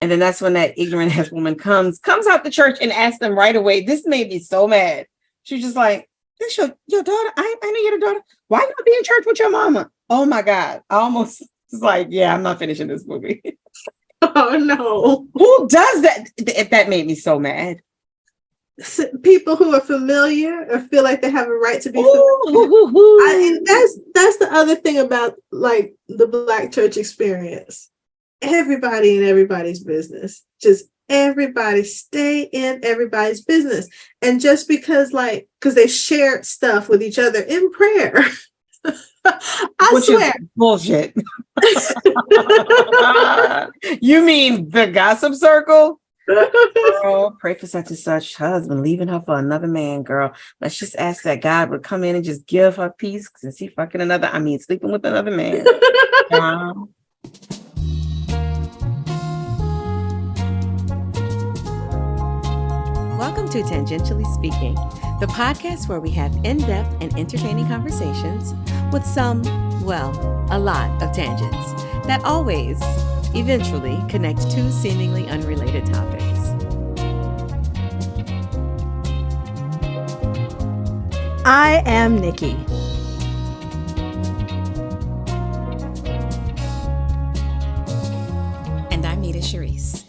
And then that's when that ignorant ass woman comes out the church and asks them right away. This made me so mad. She's just like, "This your daughter? I know you're the daughter. Why you be in church with your mama?" Oh my God. I almost was like, yeah, I'm not finishing this movie. Oh no. Who does that? That made me so mad. People who are familiar or feel like they have a right to be familiar. And that's the other thing about like the Black church experience. Everybody in everybody's business. Just everybody stay in everybody's business. And just because they shared stuff with each other in prayer. I swear. Bullshit. You mean the gossip circle? Girl, pray for such and such husband leaving her for another man, girl. Let's just ask that God would come in and just give her peace since he sleeping with another man. Welcome to Tangentially Speaking, the podcast where we have in-depth and entertaining conversations with a lot of tangents that always, eventually connect two seemingly unrelated topics. I am Nikki. And I'm Nita Sharice.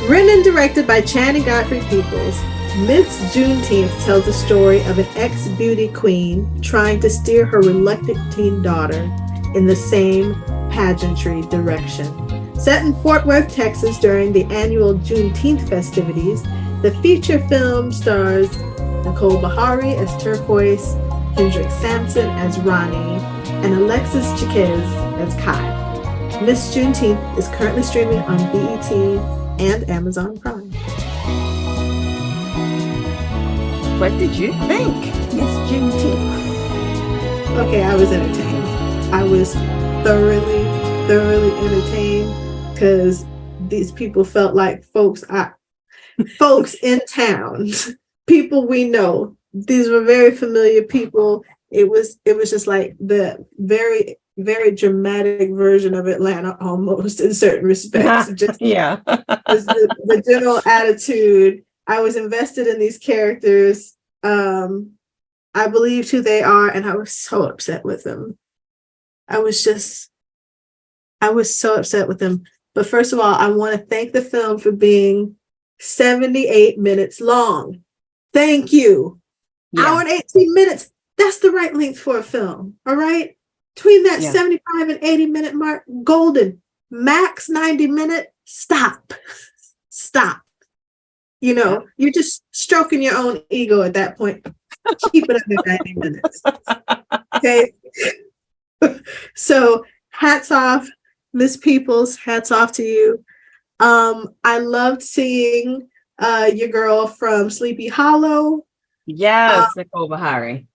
Written and directed by Channing Godfrey Peoples, Miss Juneteenth tells the story of an ex-beauty queen trying to steer her reluctant teen daughter in the same pageantry direction. Set in Fort Worth, Texas during the annual Juneteenth festivities, the feature film stars Nicole Beharie as Turquoise, Kendrick Sampson as Ronnie, and Alexis Chiquez as Kai. Miss Juneteenth is currently streaming on BET and Amazon Prime. What did you think, Miss Juneteenth? Okay, I was entertained. I was thoroughly entertained because these people felt like folks in town, people we know. These were very familiar people. It was just like the very, very dramatic version of Atlanta almost in certain respects. Just the general attitude. I was invested in these characters. I believed who they are, and I was so upset with them. I was so upset with them. But first of all, I want to thank the film for being 78 minutes long. Thank you. Yeah. Hour and 18 minutes. That's the right length for a film. All right. Between that 75 and 80 minute mark, golden. Max 90 minute. Stop. You know, you're just stroking your own ego at that point. Keep it under 90 minutes. Okay. So hats off, Miss Peoples. Hats off to you. I loved seeing your girl from Sleepy Hollow. Yes, Nicole Beharie.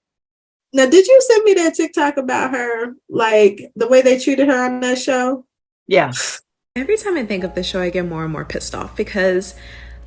Now, did you send me that TikTok about her, like the way they treated her on that show? Yeah. Every time I think of the show, I get more and more pissed off because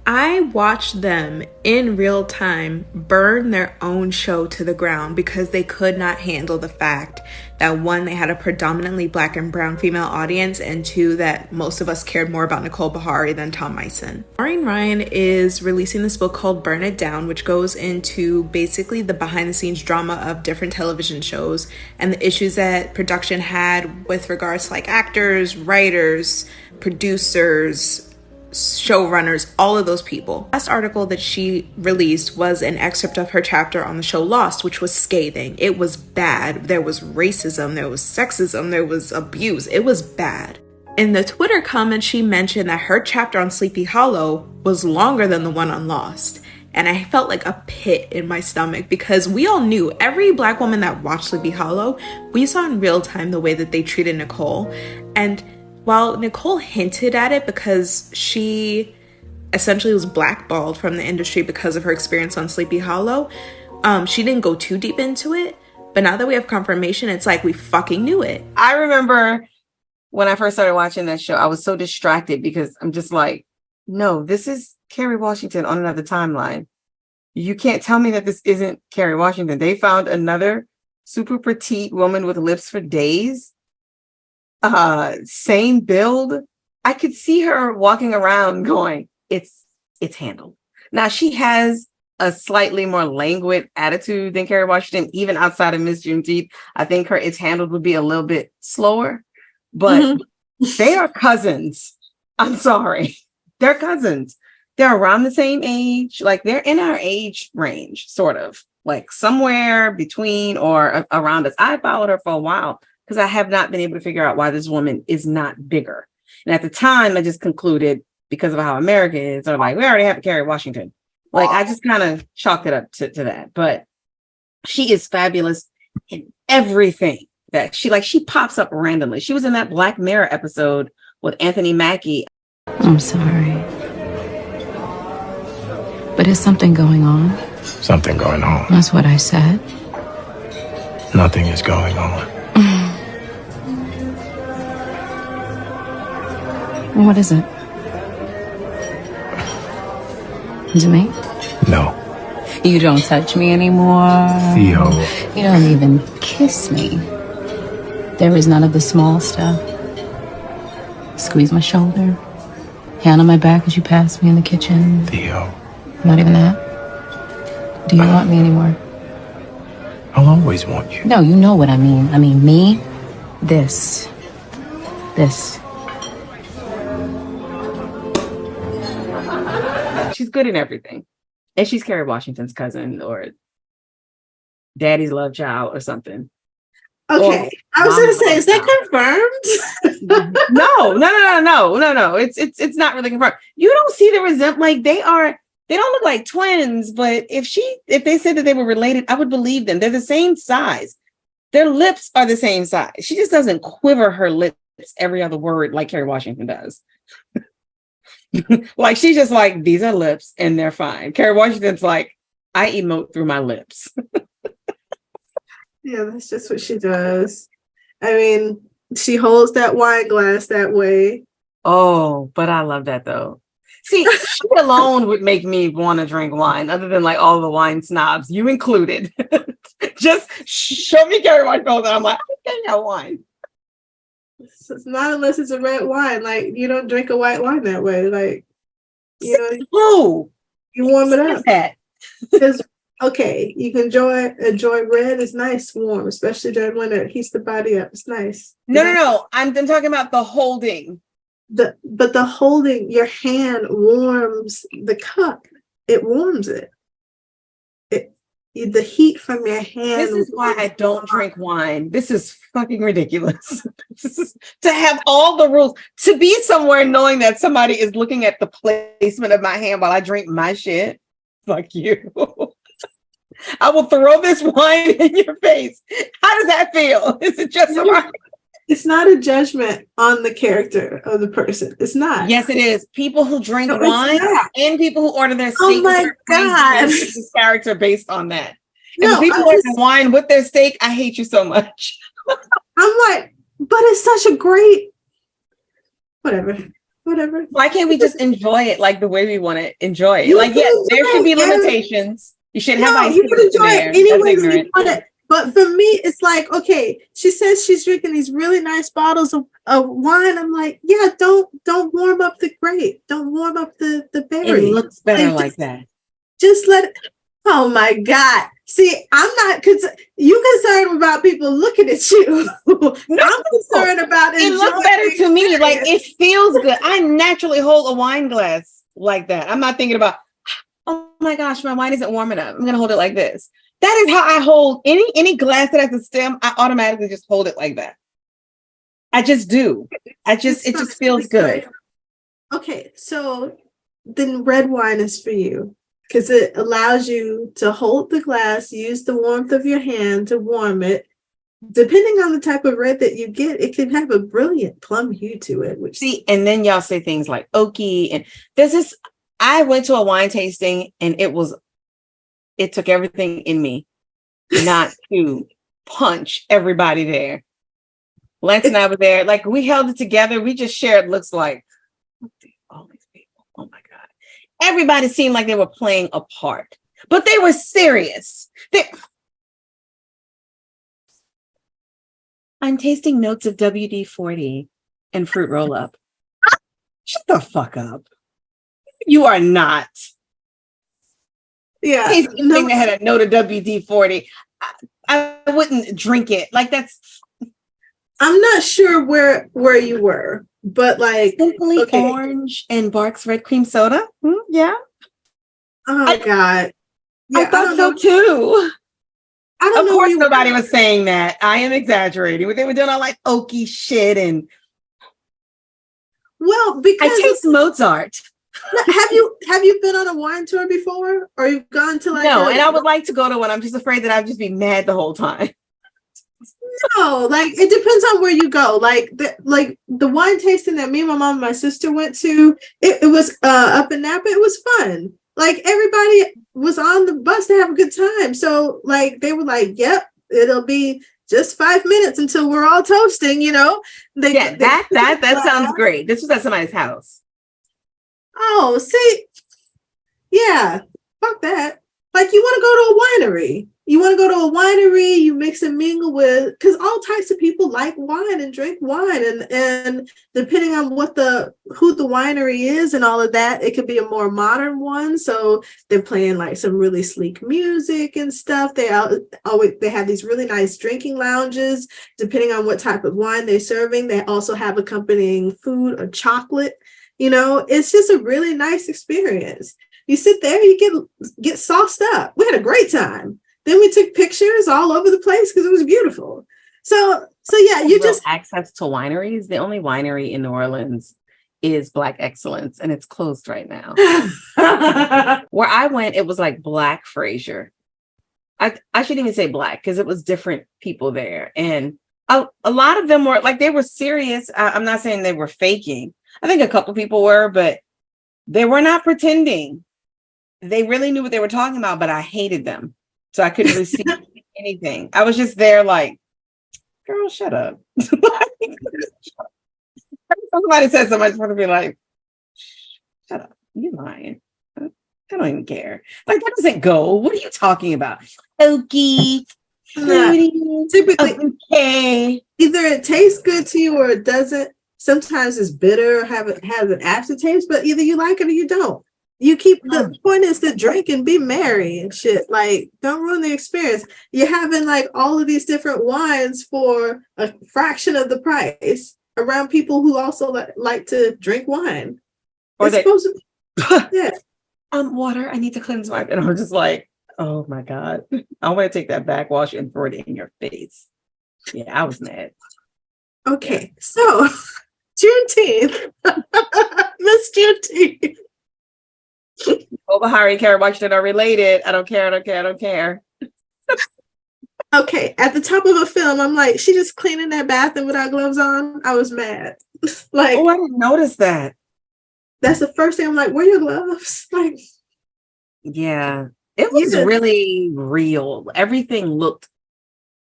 I watched them in real time burn their own show to the ground because they could not handle the fact that one, they had a predominantly Black and brown female audience, and two, that most of us cared more about Nicole Beharie than Tom Mison. Maureen Ryan is releasing this book called Burn It Down, which goes into basically the behind the scenes drama of different television shows and the issues that production had with regards to like actors, writers, producers, showrunners, all of those people. The last article that she released was an excerpt of her chapter on the show Lost, which was scathing. It was bad. There was racism, there was sexism, there was abuse. It was bad. In the Twitter comments, she mentioned that her chapter on Sleepy Hollow was longer than the one on Lost. And I felt like a pit in my stomach because we all knew, every Black woman that watched Sleepy Hollow, we saw in real time the way that they treated Nicole. And while Nicole hinted at it because she essentially was blackballed from the industry because of her experience on Sleepy Hollow, she didn't go too deep into it. But now that we have confirmation, it's like we fucking knew it. I remember when I first started watching that show, I was so distracted because I'm just like, no, this is Kerry Washington on another timeline. You can't tell me that this isn't Kerry Washington. They found another super petite woman with lips for days. Same build. I could see her walking around going, it's handled. Now she has a slightly more languid attitude than Kerry Washington, even outside of Miss Juneteenth. I think her it's handled would be a little bit slower, but they are cousins. I'm sorry. They're cousins. They're around the same age. Like they're in our age range, sort of like somewhere between or around us. I followed her for a while because I have not been able to figure out why this woman is not bigger. And at the time, I just concluded because of how America is, or like, we already have Kerry Washington. Like, I just kind of chalked it up to that. But she is fabulous in everything that she pops up randomly. She was in that Black Mirror episode with Anthony Mackie. I'm sorry. But is something going on? Something going on. That's what I said. Nothing is going on. What is it? Is it me? No. You don't touch me anymore. Theo. You don't even kiss me. There is none of the small stuff. Squeeze my shoulder. Hand on my back as you pass me in the kitchen. Theo. Not even that? Do you want me anymore? I'll always want you. No, you know what I mean. I mean me. This. She's good in everything. And she's Kerry Washington's cousin or daddy's love child or something. Okay. I was going to say, is that confirmed? No. It's not really confirmed. You don't see the resentment. Like they don't look like twins, but if they said that they were related, I would believe them. They're the same size. Their lips are the same size. She just doesn't quiver her lips every other word like Kerry Washington does. Like she's just like, these are lips and they're fine. Kerry Washington's like, I emote through my lips. Yeah, that's just what she does. I mean, she holds that wine glass that way. Oh, but I love that though. See, she alone would make me want to drink wine, other than like all the wine snobs, you included. Just show me Kerry Washington and I'm like, I can't have wine. It's not unless it's a red wine. Like you don't drink a white wine that way. Like you warm it up. That. Because okay, you can enjoy red is nice, warm, especially during winter. It heats the body up. It's nice. No. I'm talking about the holding. But the holding, your hand warms the cup. It warms it. The heat from your hand. This is why I don't drink wine. This is fucking ridiculous. This is, to have all the rules, to be somewhere knowing that somebody is looking at the placement of my hand while I drink my shit. Fuck you. I will throw this wine in your face. How does that feel? Is it just right? It's not a judgment on the character of the person. It's not. Yes, it is. People who drink wine and people who order their steak. Oh my God. This character based on that. And people who order wine with their steak, I hate you so much. I'm like, but it's such a great whatever. Why can't we just enjoy it like the way we want to enjoy it? Like, yes, there should be limitations. You shouldn't have ice. You can enjoy it any way you want it. But for me, it's like, okay, she says she's drinking these really nice bottles of wine. I'm like, yeah, don't warm up the grape. Don't warm up the berry. It looks better like that. Just let it. Oh my God. See, I'm not you concerned about people looking at you. No, I'm concerned about it. It looks better to me. Like it feels good. I naturally hold a wine glass like that. I'm not thinking about, oh my gosh, my wine isn't warm enough. I'm going to hold it like this. That is how I hold any glass that has a stem. I automatically just hold it like that. I just do. It just feels good. Okay, so then red wine is for you because it allows you to hold the glass, use the warmth of your hand to warm it. Depending on the type of red that you get, it can have a brilliant plum hue to it. And then y'all say things like oaky, and I went to a wine tasting and it took everything in me not to punch everybody there. Lance and I were there. Like we held it together. We just shared looks like all these people. Oh my God. Everybody seemed like they were playing a part. but they were serious. I'm tasting notes of WD-40 and fruit roll-up. Shut the fuck up. You are not. Yeah. Tasting anything that had a note of WD-40. I wouldn't drink it. Like, that's... I'm not sure where you were, but like Simply Orange and Barks Red Cream Soda. Yeah. Oh God. Yeah, I thought so too. I don't know. Of course, nobody was saying that. I am exaggerating. They were doing all like oaky shit and. Well, because I taste Mozart. Have you been on a wine tour before, or you've gone to like? No, and I would like to go to one. I'm just afraid that I'd just be mad the whole time. No, like it depends on where you go. Like the wine tasting that me, my mom, and my sister went to, it was up in Napa. It was fun. Like everybody was on the bus to have a good time. So like they were like, "Yep, it'll be just 5 minutes until we're all toasting." You know? That sounds great. This was at somebody's house. Oh, see, yeah, fuck that. Like you want to go to a winery. You mix and mingle with, because all types of people like wine and drink wine, and depending on who the winery is and all of that, it could be a more modern one. So they're playing like some really sleek music and stuff. They have these really nice drinking lounges, depending on what type of wine they're serving. They also have accompanying food or chocolate. You know, it's just a really nice experience. You sit there, you get sauced up. We had a great time. Then we took pictures all over the place because it was beautiful. So yeah, you just access to wineries. The only winery in New Orleans is Black Excellence, and it's closed right now. Where I went, it was like Black Fraser. I shouldn't even say Black because it was different people there, and a lot of them were like they were serious. I'm not saying they were faking. I think a couple people were, but they were not pretending. They really knew what they were talking about, but I hated them. So I couldn't receive anything. I was just there like, girl, shut up. Somebody said so much, I want to be like, shut up. You're lying. I don't even care. Like, that doesn't go. What are you talking about? Okie. Typically, okay. Either it tastes good to you or it doesn't. Sometimes it's bitter, has an aftertaste, but either you like it or you don't. The point is to drink and be merry and shit. Like, don't ruin the experience. You're having like all of these different wines for a fraction of the price around people who also like to drink wine. Or supposed to be, yeah. Water. I need to cleanse my. And I'm just like, oh my God. I want to take that backwash and throw it in your face. Yeah, I was mad. Okay, so Juneteenth, Miss Juneteenth. Beharie and Kara watched it unrelated. I don't care. Okay, at the top of a film, I'm like, she just cleaning that bathroom without gloves on. I was mad. Like, I didn't notice that. That's the first thing. I'm like, where are your gloves? Like, yeah, it was really real. Everything looked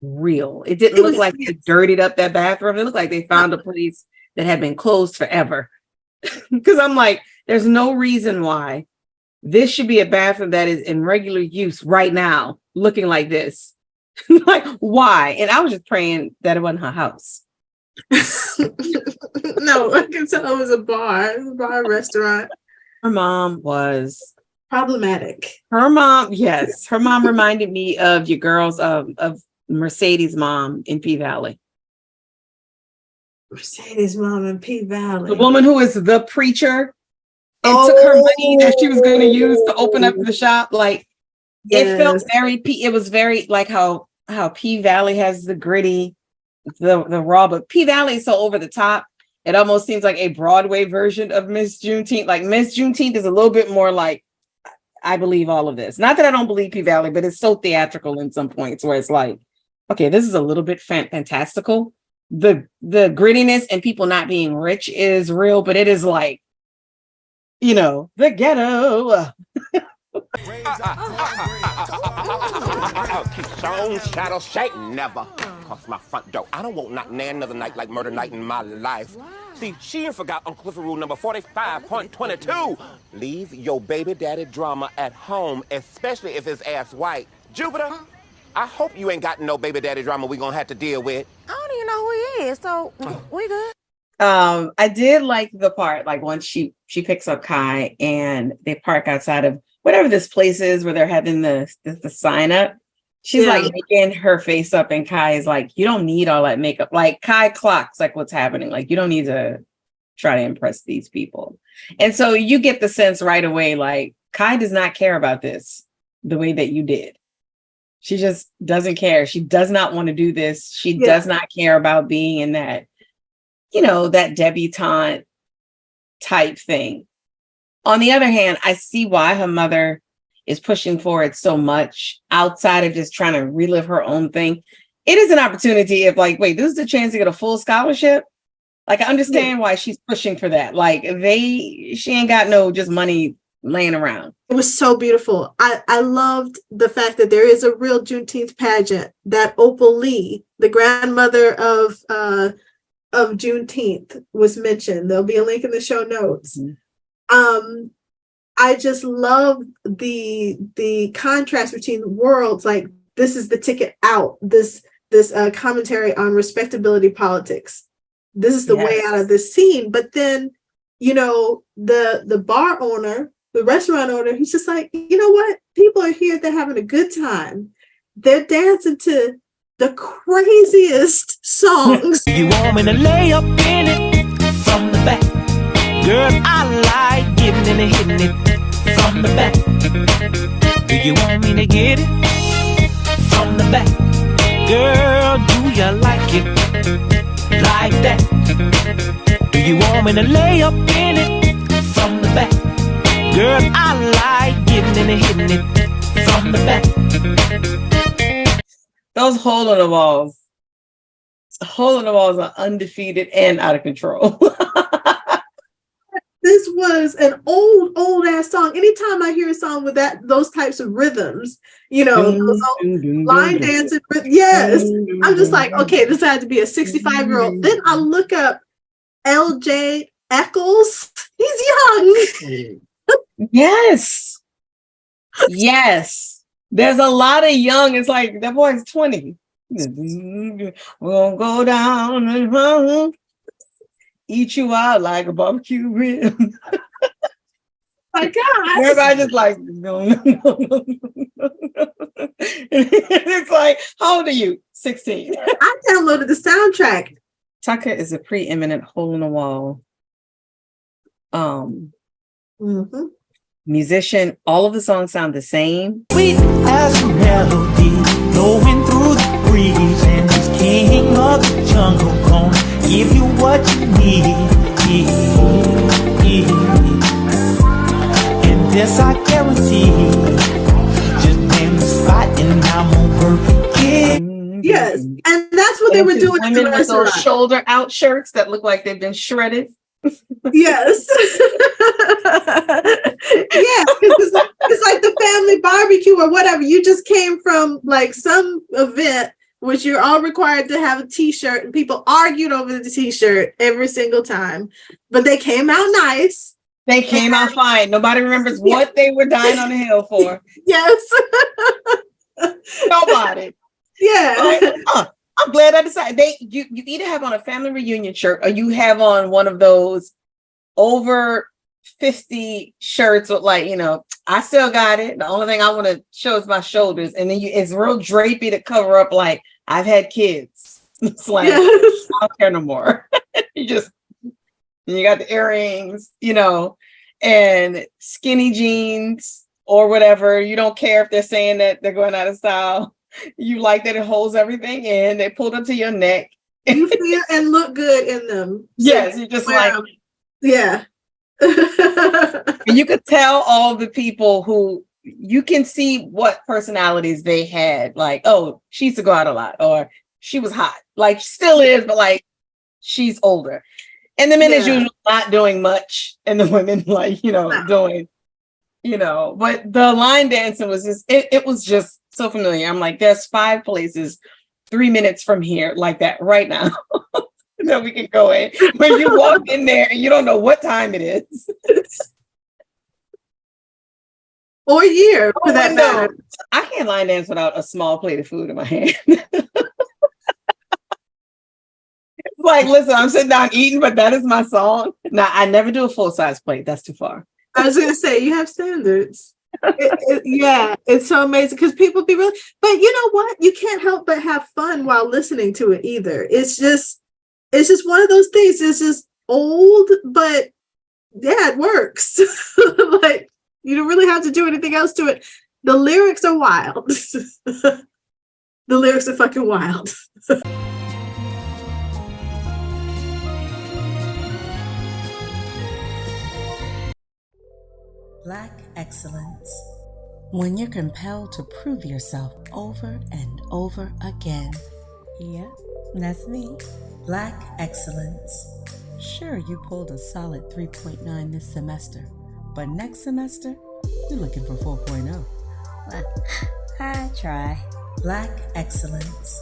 real. It didn't look like they dirtied up that bathroom. It looked like they found a place that had been closed forever. Because I'm like, there's no reason why this should be a bathroom that is in regular use right now, looking like this. Like, why? And I was just praying that it wasn't her house. No, I can tell it was a bar restaurant. Her mom was problematic. Her mom, yes. Her mom reminded me of your girls of Mercedes' mom in P-Valley. Mercedes' mom in P-Valley. The woman who is the preacher and took her money that she was going to use to open up the shop. Like, it felt it was very like how P-Valley has the gritty, the raw, but P-Valley is so over the top. It almost seems like a Broadway version of Miss Juneteenth. Like, Miss Juneteenth is a little bit more like, I believe all of this. Not that I don't believe P-Valley, but it's so theatrical in some points where it's like, okay, this is a little bit fantastical. The grittiness and people not being rich is real, but it is like, you know, the ghetto. Keep shadow shake never cross my front door. I don't want not another night like murder night in my life. See, she ain't forgot Uncle Clifford rule number 45.22. Leave your baby daddy drama at home, especially if his ass white. Jupiter, I hope you ain't got no baby daddy drama we gonna have to deal with. I don't even know who he is, so we good. I did like the part, like once she picks up Kai and they park outside of whatever this place is where they're having the sign up. She's like making her face up, and Kai is like, you don't need all that makeup. Like Kai clocks like what's happening. Like you don't need to try to impress these people. And so you get the sense right away, like Kai does not care about this the way that you did. She just doesn't care. She does not want to do this. She does not care about being in that, you know, that debutante type thing. On the other hand, I see why her mother is pushing for it so much outside of just trying to relive her own thing. It is an opportunity if like, wait, this is the chance to get a full scholarship. Like, I understand why she's pushing for that. Like she ain't got no just money laying around. It was so beautiful. I loved the fact that there is a real Juneteenth pageant, that Opal Lee, the grandmother of Juneteenth, was mentioned. There'll be a link in the show notes. Mm-hmm. I just love the contrast between worlds. Like, this is the ticket out. This commentary on respectability politics. This is the way out of this scene. But then, you know, the bar owner, the restaurant owner, he's just like, you know what? People are here. They're having a good time. They're dancing to the craziest songs. You want me to lay up in it from the back? Girl, I like getting in and hitting it from the back. Do you want me to get it from the back? Girl, do you like it like that? Do you want me to lay up in it from the back? Girl, I like getting in and hitting it from the back. Those hole in the walls are undefeated and out of control. This was an old ass song. Anytime I hear a song with those types of rhythms, you know, those line dancing, yes, I'm just like, okay, this had to be a 65-year-old. Then I look up L.J. Eccles. He's young. Yes. There's a lot of young. It's like that boy's 20. We'll go down and eat you out like a barbecue rib. My God. Everybody just like, no. It's like, how old are you? 16. I downloaded the soundtrack. Tucker is a preeminent hole in the wall musician. All of the songs sound the same. Sweet as a melody blowing through the breeze, and this king of the jungle gonna give you what you need. And this I guarantee. Just name the spot and I'm on perfect. Yes, and that's what they were doing in the with restaurant. those shoulder out shirts that look like they've been shredded. Yes. Yeah, it's like the family barbecue or whatever. You just came from like some event which you're all required to have a t-shirt, and people argued over the t-shirt every single time, but they came out nice. They came out fine. Nobody remembers what they were dying on the hill for. Yes. Nobody. Yeah. I'm glad I decided. You either have on a family reunion shirt or you have on one of those over 50 shirts with, like, you know, I still got it. The only thing I want to show is my shoulders. And then it's real drapey to cover up, like, I've had kids. It's like, I don't care no more. You got the earrings, you know, and skinny jeans or whatever. You don't care if they're saying that they're going out of style. You like that it holds everything in. They pulled up to your neck. You feel and look good in them. Yes, you're just like, yeah. And you could tell all the people who, you can see what personalities they had. Like, oh, she used to go out a lot, or she was hot. Like, still is, but like, she's older. And the men is usually not doing much, and the women, like, you know, doing, you know. But the line dancing was just, it was just so familiar. I'm like, there's 5 places 3 minutes from here like that right now. that we can go in when you walk in there and you don't know what time it is. Or year, for that matter. I can't line dance without a small plate of food in my hand. It's like, listen, I'm sitting down eating, but that is my song. Now, I never do a full-size plate. That's too far. I was going to say, you have standards. Yeah, it's so amazing because people be really, but you know what? You can't help but have fun while listening to it either. It's just one of those things. It's just old, but yeah, it works. Like, you don't really have to do anything else to it. The lyrics are wild. The lyrics are fucking wild. Black excellence. When you're compelled to prove yourself over and over again. Yep, that's me. Black excellence. Sure, you pulled a solid 3.9 this semester, but next semester, you're looking for 4.0. I try. Black excellence.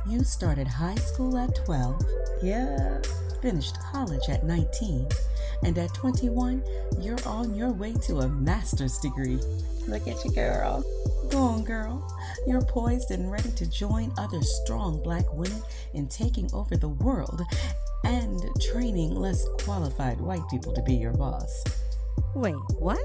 You started high school at 12. Yeah. Finished college at 19. And at 21, you're on your way to a master's degree. Look at you, girl. Go on, girl. You're poised and ready to join other strong Black women in taking over the world and training less qualified white people to be your boss. Wait, what?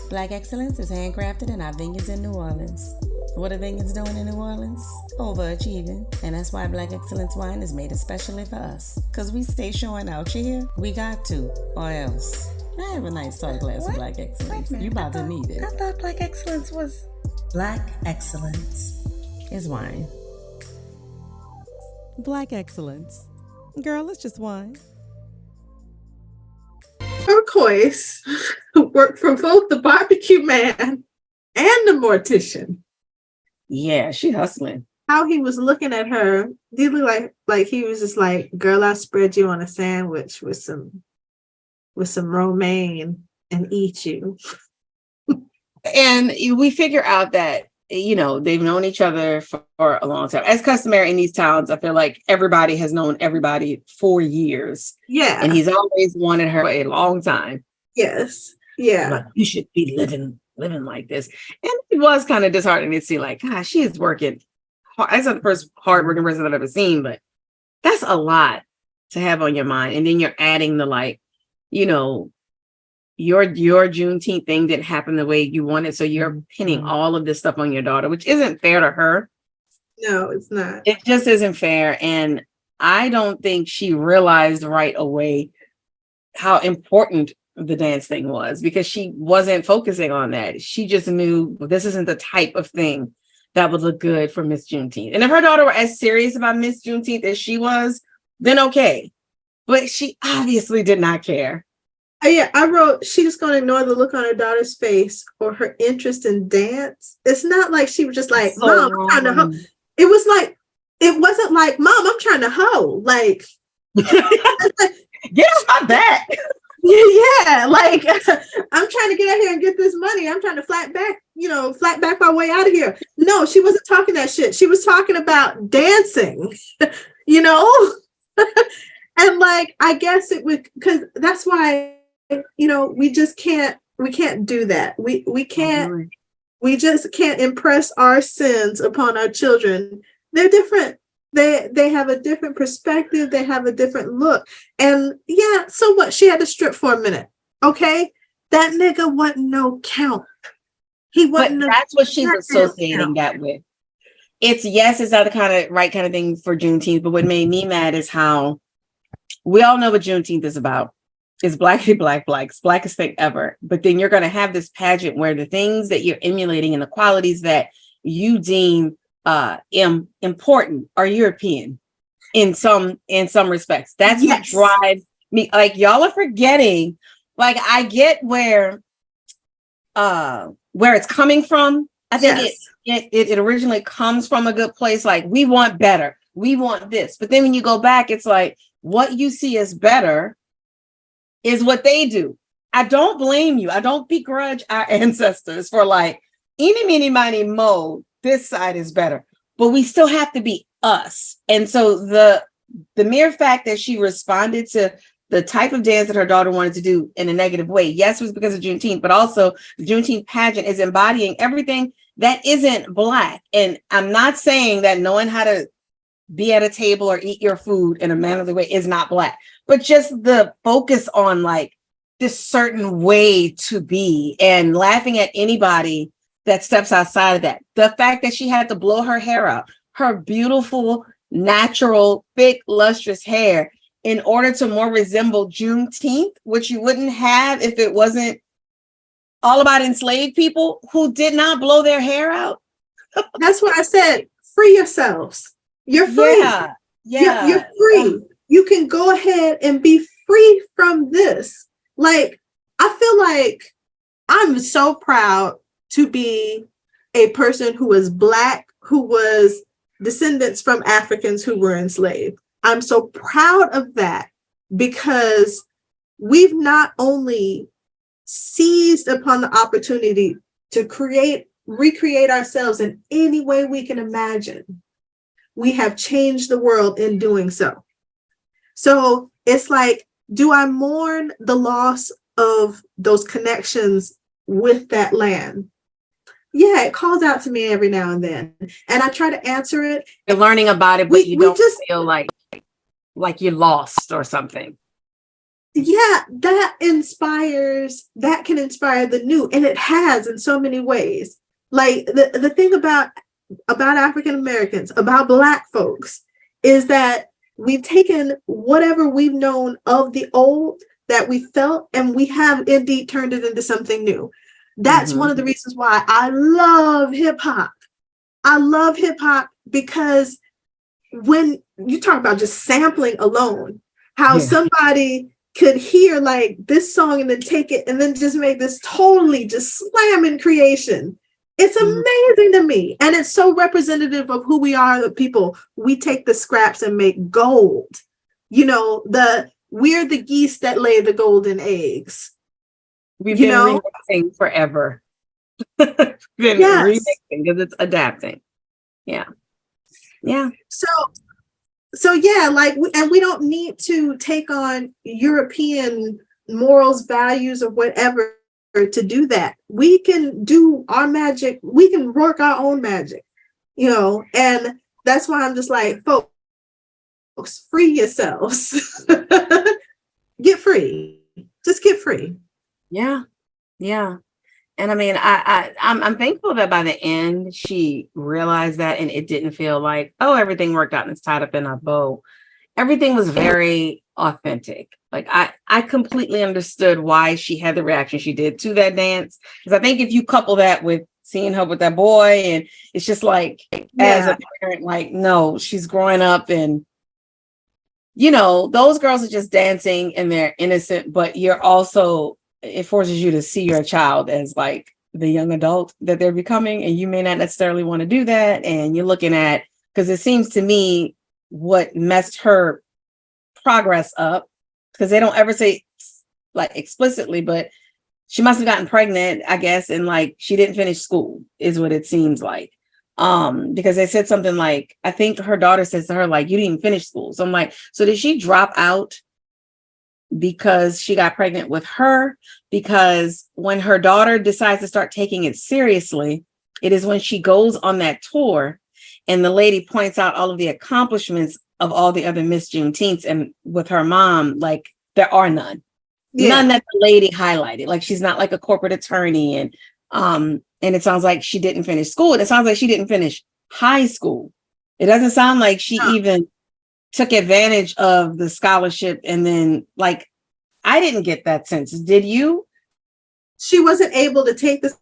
Black excellence is handcrafted in our vineyards in New Orleans. What are vineyards doing in New Orleans? Overachieving. And that's why Black excellence wine is made especially for us. Because we stay showing out here. We got to, or else. I have a nice tall glass of Black excellence. You about to need it. I thought Black excellence was... Black excellence is wine. Black excellence. Girl, it's just wine. Turquoise worked for both the barbecue man and the mortician. Yeah, she hustling. How he was looking at her, he looked like he was just like, girl, I spread you on a sandwich with some romaine and eat you. And we figure out that, you know, they've known each other for a long time. As customary in these towns, I feel like everybody has known everybody for years. Yeah. And he's always wanted her for a long time. Yes. Yeah. Like, you should be living like this. And it was kind of disheartening to see, like, gosh, she is working hard. That's not the first hardworking person I've ever seen, but that's a lot to have on your mind. And then you're adding the, like, you know, your Juneteenth thing didn't happen the way you wanted. So you're pinning all of this stuff on your daughter, which isn't fair to her. No, it's not. It just isn't fair. And I don't think she realized right away how important the dance thing was, because she wasn't focusing on that. She just knew this isn't the type of thing that would look good for Miss Juneteenth. And if her daughter were as serious about Miss Juneteenth as she was, then okay. But she obviously did not care. Yeah, I wrote, she's going to ignore the look on her daughter's face or her interest in dance. It's not like she was just like, so Mom, I'm trying to hoe. It was like, it wasn't like, Mom, I'm trying to hoe. Like, get off my back. Yeah, like, I'm trying to get out here and get this money. I'm trying to flat back my way out of here. No, she wasn't talking that shit. She was talking about dancing, you know? And like, I guess it would, because that's why, you know, we can't do that. We just can't impress our sins upon our children. They're different. They have a different perspective. They have a different look. And yeah, so what? She had to strip for a minute. Okay. That nigga wasn't no count. He wasn't. But that's what she's associating that with. It's not the right kind of thing for Juneteenth. But what made me mad is how we all know what Juneteenth is about. It's blackest thing ever. But then you're going to have this pageant where the things that you're emulating and the qualities that you deem important are European in some respects. That's what drives me. Like, y'all are forgetting. Like, I get where it's coming from. I think it originally comes from a good place. Like, we want better. We want this. But then when you go back, it's like, what you see as better is what they do. I don't blame you. I don't begrudge our ancestors for like, eeny, meeny, miny, mo, this side is better. But we still have to be us. And so the the mere fact that she responded to the type of dance that her daughter wanted to do in a negative way, yes, it was because of Juneteenth, but also the Juneteenth pageant is embodying everything that isn't Black. And I'm not saying that knowing how to be at a table or eat your food in a mannerly way is not Black, but just the focus on like this certain way to be and laughing at anybody that steps outside of that. The fact that she had to blow her hair out, her beautiful, natural, thick, lustrous hair, in order to more resemble Juneteenth, which you wouldn't have if it wasn't all about enslaved people who did not blow their hair out. That's what I said. Free yourselves. You're free. Yeah. You're free. You can go ahead and be free from this. Like, I feel like I'm so proud to be a person who is Black, who was descendants from Africans who were enslaved. I'm so proud of that because we've not only seized upon the opportunity to recreate ourselves in any way we can imagine, we have changed the world in doing so. So it's like, do I mourn the loss of those connections with that land? Yeah, it calls out to me every now and then, and I try to answer it. You're learning about it, but you don't just feel like you're lost or something. Yeah, that can inspire the new, and it has in so many ways. Like the thing about African Americans, about Black folks, is that we've taken whatever we've known of the old that we felt, and we have indeed turned it into something new. That's one of the reasons why I love hip hop. I love hip hop because when you talk about just sampling alone, how somebody could hear like this song and then take it and then just make this totally just slamming creation. It's amazing to me. And it's so representative of who we are, the people. We take the scraps and make gold. You know, we're the geese that lay the golden eggs. We've been remixing forever. Remixing because it's adapting. Yeah. So yeah, like, and we don't need to take on European morals, values, or whatever to do that. We can do our magic. We can work our own magic, and that's why I'm just like, folks, free yourselves. Get free. Just get free. Yeah. And I mean, I'm thankful that by the end she realized that, and it didn't feel like, oh, everything worked out and it's tied up in a bow. Everything was very authentic. Like I completely understood why she had the reaction she did to that dance. Because I think if you couple that with seeing her with that boy, and it's just like, as a parent, like, no, she's growing up, and those girls are just dancing and they're innocent, but it forces you to see your child as like the young adult that they're becoming. And you may not necessarily want to do that. And you're looking at, because it seems to me what messed her progress up, because they don't ever say like explicitly, but she must have gotten pregnant, I guess. And like, she didn't finish school is what it seems like. Because they said something like, I think her daughter says to her, like, you didn't even finish school. So I'm like, so did she drop out because she got pregnant with her? Because when her daughter decides to start taking it seriously, it is when she goes on that tour and the lady points out all of the accomplishments of all the other Miss Juneteenths, and with her mom, like, there are none that the lady highlighted. Like, she's not like a corporate attorney, and it sounds like she didn't finish school. It sounds like she didn't finish high school. It doesn't sound like she even took advantage of the scholarship. And then, like, I didn't get that sense. Did you? She wasn't able to take the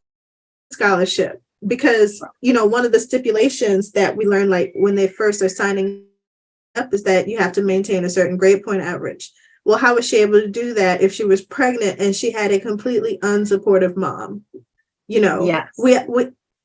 scholarship because, one of the stipulations that we learned, like when they first are signing up, is that you have to maintain a certain grade point average. Well, how was she able to do that if she was pregnant and she had a completely unsupportive mom? Yes.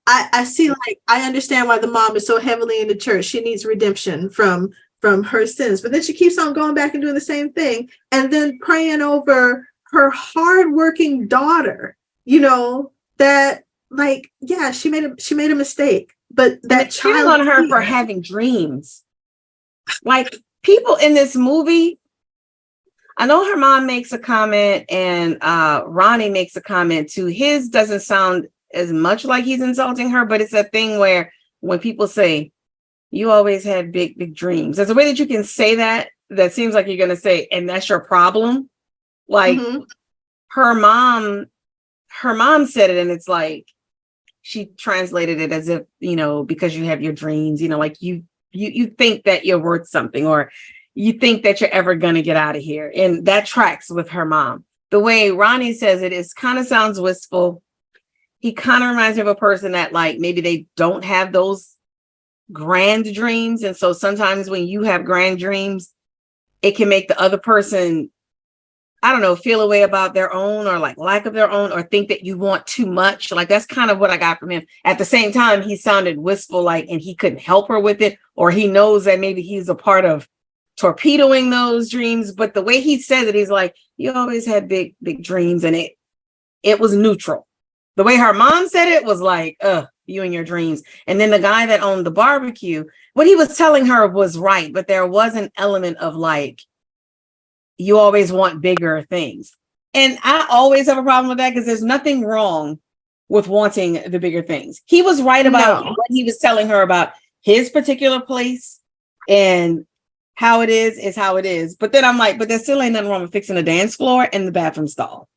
I see, like, I understand why the mom is so heavily in the church. She needs redemption from her sins, but then she keeps on going back and doing the same thing, and then praying over her hardworking daughter. That, like, yeah, she made a mistake, but that child on her for having dreams. Like, people in this movie, I know her mom makes a comment and Ronnie makes a comment too. His doesn't sound as much like he's insulting her, but it's a thing where when people say, you always had big, big dreams, there's a way that you can say that seems like you're going to say, and that's your problem. Like her mom said it, and it's like, she translated it as if, because you have your dreams, like you think that you're worth something, or you think that you're ever going to get out of here. And that tracks with her mom. The way Ronnie says it is kind of sounds wistful. He kind of reminds me of a person that like, maybe they don't have those grand dreams. And so sometimes when you have grand dreams, it can make the other person, I don't know, feel a way about their own, or like lack of their own, or think that you want too much. Like, that's kind of what I got from him. At the same time, he sounded wistful, like, and he couldn't help her with it, or he knows that maybe he's a part of torpedoing those dreams. But the way he said it, he's like, you always had big, big dreams. And it was neutral. The way her mom said it was like, you and your dreams. And then the guy that owned the barbecue, what he was telling her was right, but there was an element of like, you always want bigger things. And I always have a problem with that, because there's nothing wrong with wanting the bigger things. He was right about what he was telling her about his particular place, and how it is how it is. But then I'm like, but there still ain't nothing wrong with fixing a dance floor and the bathroom stall.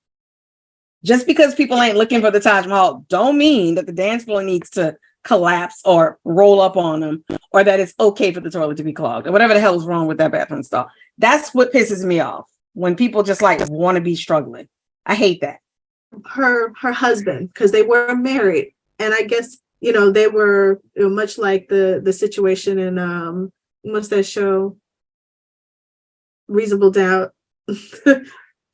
Just because people ain't looking for the Taj Mahal don't mean that the dance floor needs to collapse or roll up on them, or that it's okay for the toilet to be clogged, or whatever the hell is wrong with that bathroom stall. That's what pisses me off, when people just like want to be struggling. I hate that. Her husband, because they were married, and I guess they were much like the situation in what's that show, Reasonable Doubt.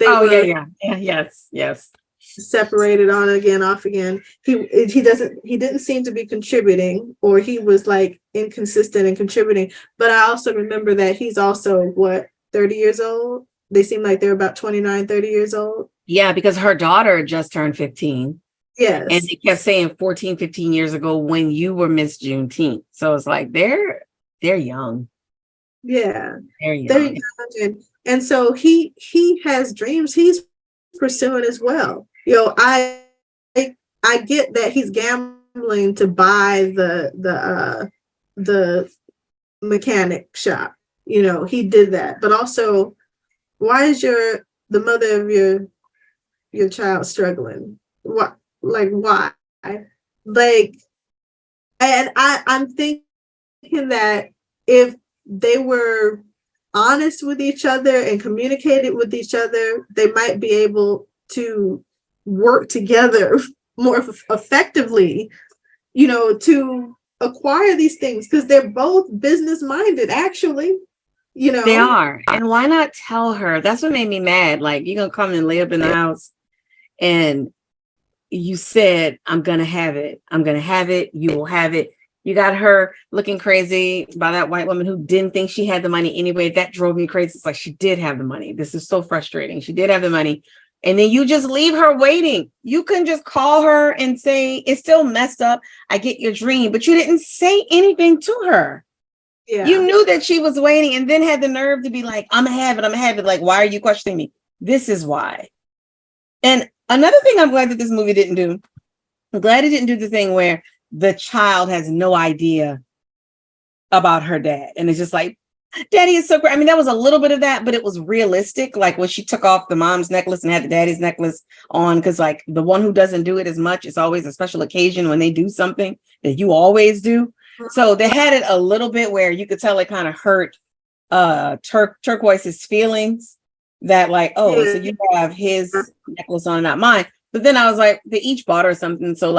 Yes. Separated on again, off again. He didn't seem to be contributing, or he was like inconsistent in contributing. But I also remember that he's also 30 years old. They seem like they're about 29, 30 years old. Yeah, because her daughter just turned 15. Yes. And they kept saying 14, 15 years ago when you were Miss Juneteenth. So it's like they're young. Yeah. They're young. And so he has dreams he's pursuing as well. I get that he's gambling to buy the mechanic shop. He did that. But also, why is the mother of your child struggling? What? Like, why? Like, and I'm thinking that if they were honest with each other and communicated with each other, they might be able to work together more effectively, to acquire these things, because they're both business minded, actually. They are. And why not tell her? That's what made me mad. Like, you're gonna come and lay up in the house, and you said, I'm gonna have it, you will have it. You got her looking crazy by that white woman who didn't think she had the money anyway. That drove me crazy. It's like, she did have the money. This is so frustrating. She did have the money. And then you just leave her waiting. You can just call her and say, it's still messed up, I get your dream. But you didn't say anything to her. Yeah. You knew that she was waiting, and then had the nerve to be like, I'm gonna have it. Like, why are you questioning me? This is why. And another thing I'm glad that this movie didn't do, I'm glad it didn't do the thing where the child has no idea about her dad. And it's just like, Daddy is so great. I mean, that was a little bit of that, but it was realistic. Like when she took off the mom's necklace and had the daddy's necklace on, because like the one who doesn't do it as much, it's always a special occasion when they do something that you always do. So they had it a little bit where you could tell it kind of hurt Turquoise's feelings, that like, oh, so you have his necklace on, not mine. But then I was like, they each bought her something. So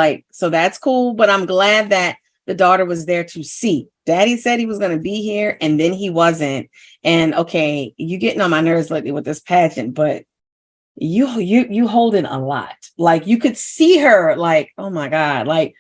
that's cool. But I'm glad that the daughter was there to see. Daddy said he was going to be here, and then he wasn't. And okay, you getting on my nerves lately with this pageant, but you holding a lot. Like you could see her like, oh my God, like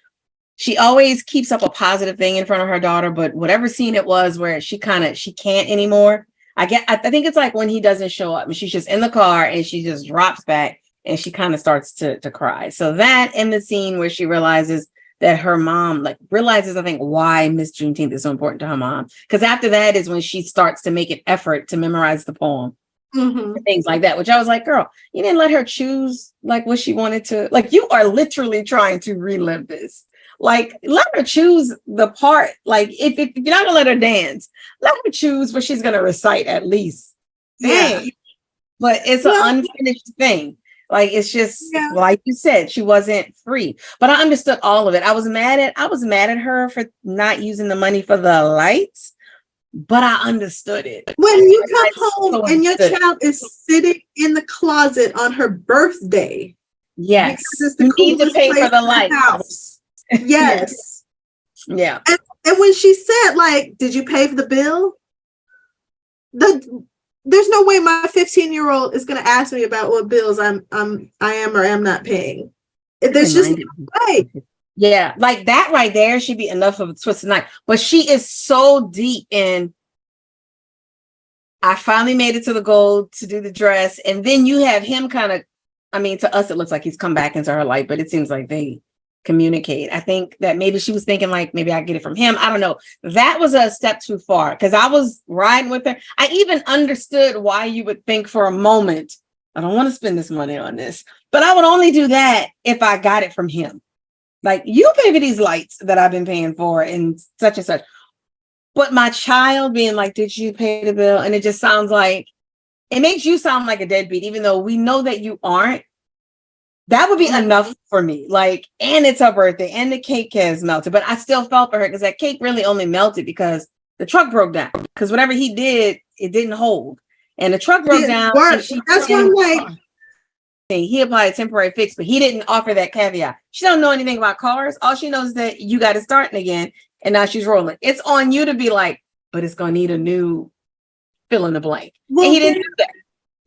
she always keeps up a positive thing in front of her daughter, but whatever scene it was where she can't anymore. I think it's like when he doesn't show up and she's just in the car and she just drops back and she kind of starts to cry. So that, and the scene where she realizes that her mom like realizes, I think, why Miss Juneteenth is so important to her mom. Because after that is when she starts to make an effort to memorize the poem. Things like that, which I was like, girl, you didn't let her choose like what she wanted to. Like, you are literally trying to relive this. Like, let her choose the part. Like, if you're not gonna let her dance, let her choose what she's gonna recite at least. Dang. Yeah. But it's an unfinished thing. Like, it's just like you said, she wasn't free. But I understood all of it. I was mad at her for not using the money for the lights, but I understood it. When you come home and your child is sitting in the closet on her birthday. Yes. You need to pay for the lights. Yes. Yeah. And when she said, like, did you pay for the bill? There's no way my 15-year-old is going to ask me about what bills I am or am not paying. There's just no way. Yeah, like that right there should be enough of a twisted knife. But she is so deep in, I finally made it to the goal to do the dress. And then you have him kind of, I mean, to us, it looks like he's come back into her life, but it seems like they communicate. I think that maybe she was thinking like, maybe I get it from him. I don't know. That was a step too far because I was riding with her. I even understood why you would think for a moment, I don't want to spend this money on this, but I would only do that if I got it from him. Like, you pay for these lights that I've been paying for and such. But my child being like, did you pay the bill? And it just sounds like, it makes you sound like a deadbeat, even though we know that you aren't. That would be enough for me. Like, and it's her birthday and the cake has melted, but I still felt for her because that cake really only melted because the truck broke down. Because whatever he did, it didn't hold. And the truck broke down. That's what I'm like. He applied a temporary fix, but he didn't offer that caveat. She don't know anything about cars. All she knows is that you got it starting again, and now she's rolling. It's on you to be like, but it's going to need a new fill in the blank. Well, and he didn't do that.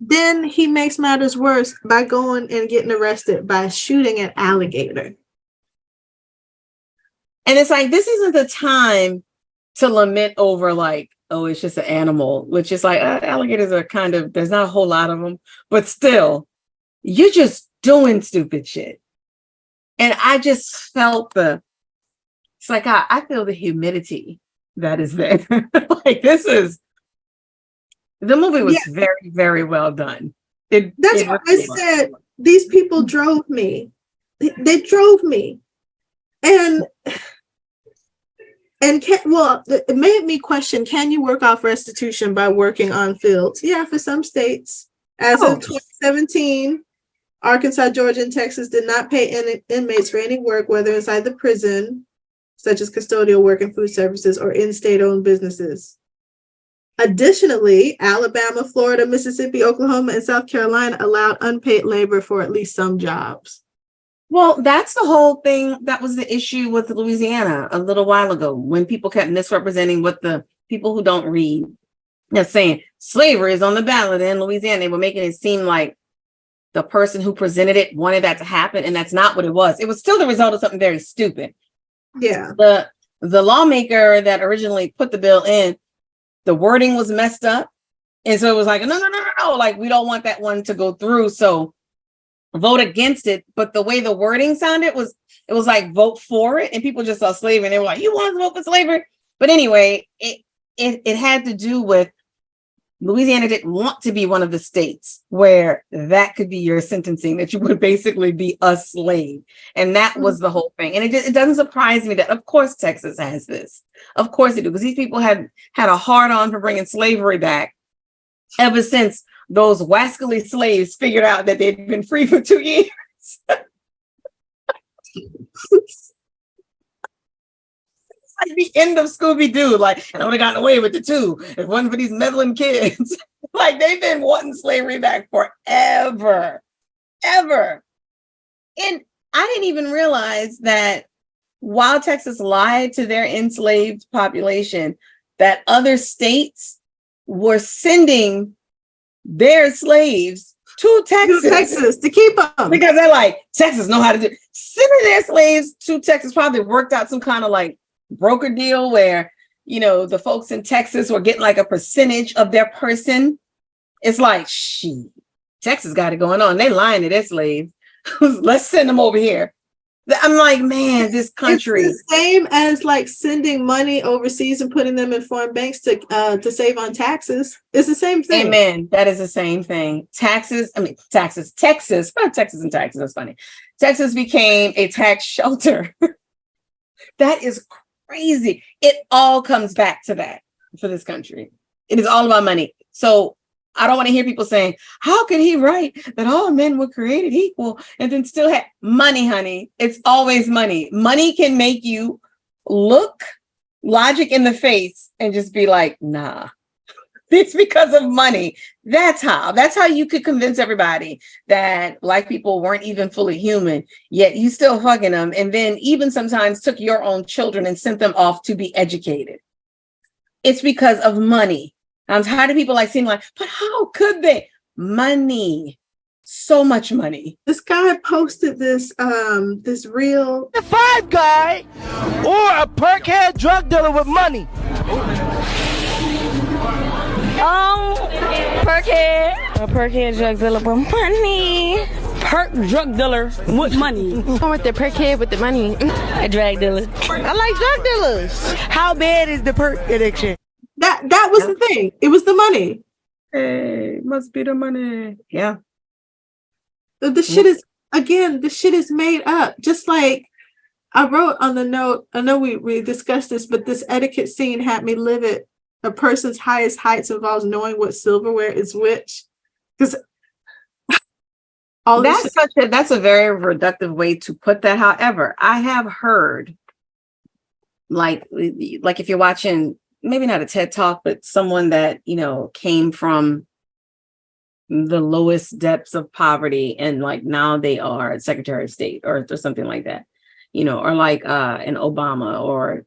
Then he makes matters worse by going and getting arrested by shooting an alligator. And it's like, this isn't the time to lament over like, oh, it's just an animal, which is like, alligators are kind of, there's not a whole lot of them, but still, you're just doing stupid shit. And I just felt it's like, I feel the humidity that is there. Like, the movie was very, very well done. That's what I said. These people drove me. They drove me. And it made me question, can you work off restitution by working on fields? Yeah, for some states. As of 2017, Arkansas, Georgia, and Texas did not pay inmates for any work, whether inside the prison, such as custodial work and food services, or in state-owned businesses. Additionally, Alabama, Florida, Mississippi, Oklahoma, and South Carolina allowed unpaid labor for at least some jobs. Well, that's the whole thing. That was the issue with Louisiana a little while ago when people kept misrepresenting what the people who don't read are saying. Slavery is on the ballot in Louisiana. They were making it seem like the person who presented it wanted that to happen, and that's not what it was. It was still the result of something very stupid. Yeah. The lawmaker that originally put the bill in, the wording was messed up. And so it was like, no. Like, we don't want that one to go through. So vote against it. But the way the wording sounded it was like, vote for it. And people just saw slavery and they were like, you want to vote for slavery? But anyway, it had to do with Louisiana didn't want to be one of the states where that could be your sentencing, that you would basically be a slave. And that was the whole thing. And it doesn't surprise me that, of course, Texas has this. Of course they do, because these people had a hard on for bringing slavery back ever since those wascally slaves figured out that they'd been free for 2 years. Like the end of Scooby-Doo, like, I would have gotten away with it too if it wasn't for these meddling kids. Like, they've been wanting slavery back forever. And I didn't even realize that while Texas lied to their enslaved population, that other states were sending their slaves to Texas to keep them. Because they're like, Texas know how to do it. Sending their slaves to Texas probably worked out some kind of like broker deal where, you know, the folks in Texas were getting like a percentage of their person. It's like, Texas got it going on. They lying to their slaves. Let's send them over here. I'm like, man, this country. It's the same as like sending money overseas and putting them in foreign banks to save on taxes. It's the same thing. Amen. That is the same thing. Taxes. Texas. Texas and taxes. That's funny. Texas became a tax shelter. That is crazy. It all comes back to that for this country. It is all about money. So I don't want to hear people saying, how can he write that all men were created equal and then still have money, honey? It's always money. Money can make you look logic in the face and just be like, nah, it's because of money. That's how you could convince everybody that Black people weren't even fully human, yet you still fucking them. And then even sometimes took your own children and sent them off to be educated. It's because of money. I'm tired of people like seeing like, but how could they? Money, so much money. This guy posted this reel. The five guy or a perkhead drug dealer with money. Perkhead. A perkhead drug dealer with money. Perk drug dealer with money. I'm with the perkhead with the money. A drug dealer. I like drug dealers. How bad is the perk addiction? That was the thing. It was the money. Hey, must be the money. Yeah. The shit is, again, the shit is made up. Just like I wrote on the note, I know we discussed this, but this etiquette scene had me livid. A person's highest heights involves knowing what silverware is which. Because that's a very reductive way to put that. However, I have heard like if you're watching, maybe not a TED Talk, but someone that, came from the lowest depths of poverty and like now they are Secretary of State or something like that, or like an Obama or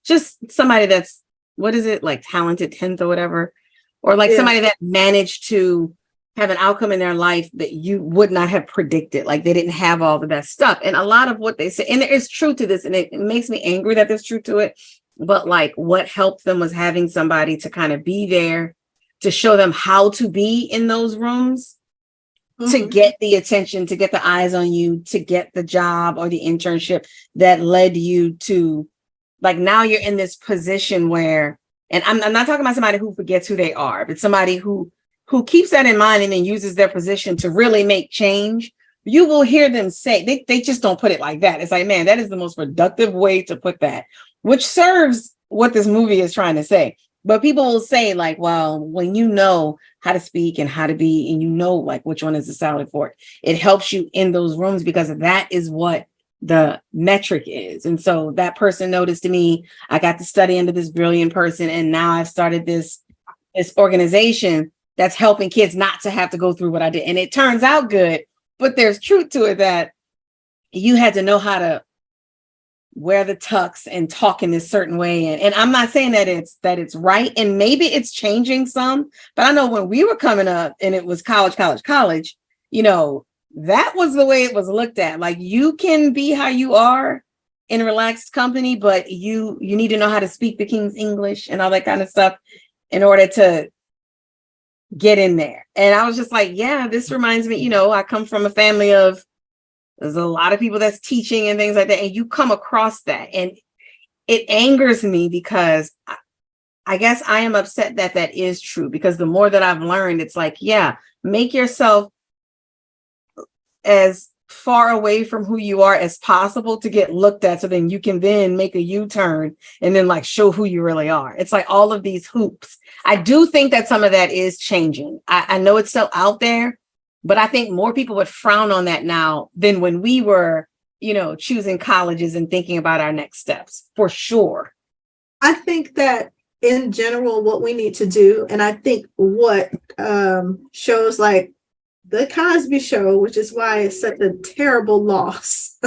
just somebody that's, what is it, like talented 10th or whatever, or like somebody that managed to have an outcome in their life that you would not have predicted. Like they didn't have all the best stuff. And a lot of what they say, and there is truth to this, and it makes me angry that there's truth to it. But like what helped them was having somebody to kind of be there to show them how to be in those rooms, to get the attention, to get the eyes on you, to get the job or the internship that led you to, like, now you're in this position where, and I'm not talking about somebody who forgets who they are, but somebody who keeps that in mind and then uses their position to really make change. You will hear them say, they just don't put it like that. It's like, man, that is the most productive way to put that, which serves what this movie is trying to say. But people will say like, well, when you know how to speak and how to be, and you know, like which one is the salad fork, it helps you in those rooms because that is what the metric is. And so that person noticed me, I got to study under this brilliant person. And now I've started this organization that's helping kids not to have to go through what I did. And it turns out good, but there's truth to it that you had to know how to wear the tux and talk in this certain way. And I'm not saying that it's right. And maybe it's changing some, but I know when we were coming up and it was college, that was the way it was looked at. Like you can be how you are in relaxed company, but you need to know how to speak the King's English and all that kind of stuff in order to get in there. And I was just like, yeah, this reminds me, I come from a family of, there's a lot of people that's teaching and things like that. And you come across that and it angers me because I guess I am upset that is true, because the more that I've learned, it's like, yeah, make yourself as far away from who you are as possible to get looked at. So then you can then make a U-turn and then like show who you really are. It's like all of these hoops. I do think that some of that is changing. I know it's still out there, but I think more people would frown on that now than when we were, choosing colleges and thinking about our next steps, for sure. I think that in general, what we need to do, and I think what shows like The Cosby Show, which is why it's such a terrible loss.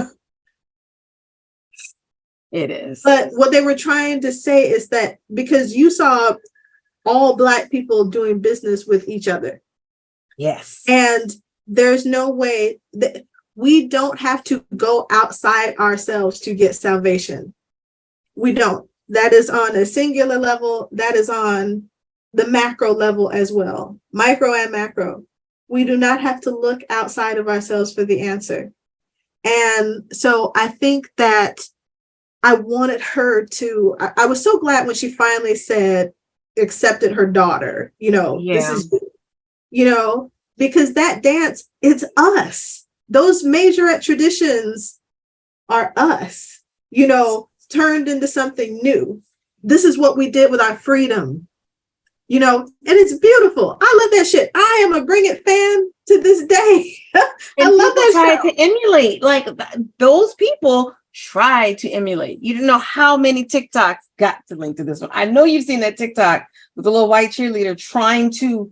It is. But what they were trying to say is that because you saw all Black people doing business with each other. Yes. And there's no way that we don't have to go outside ourselves to get salvation. We don't. That is on a singular level. That is on the macro level as well, micro and macro. We do not have to look outside of ourselves for the answer. And so I think that I wanted her to, I was so glad when she finally accepted her daughter, this is, because that dance, it's us. Those majorette traditions are us, turned into something new. This is what we did with our freedom, and it's beautiful. I love that shit. I am a Bring It fan to this day. I love that try to emulate, like those people try to emulate. You don't know how many TikToks got to link to this one. I know you've seen that TikTok with the little white cheerleader trying to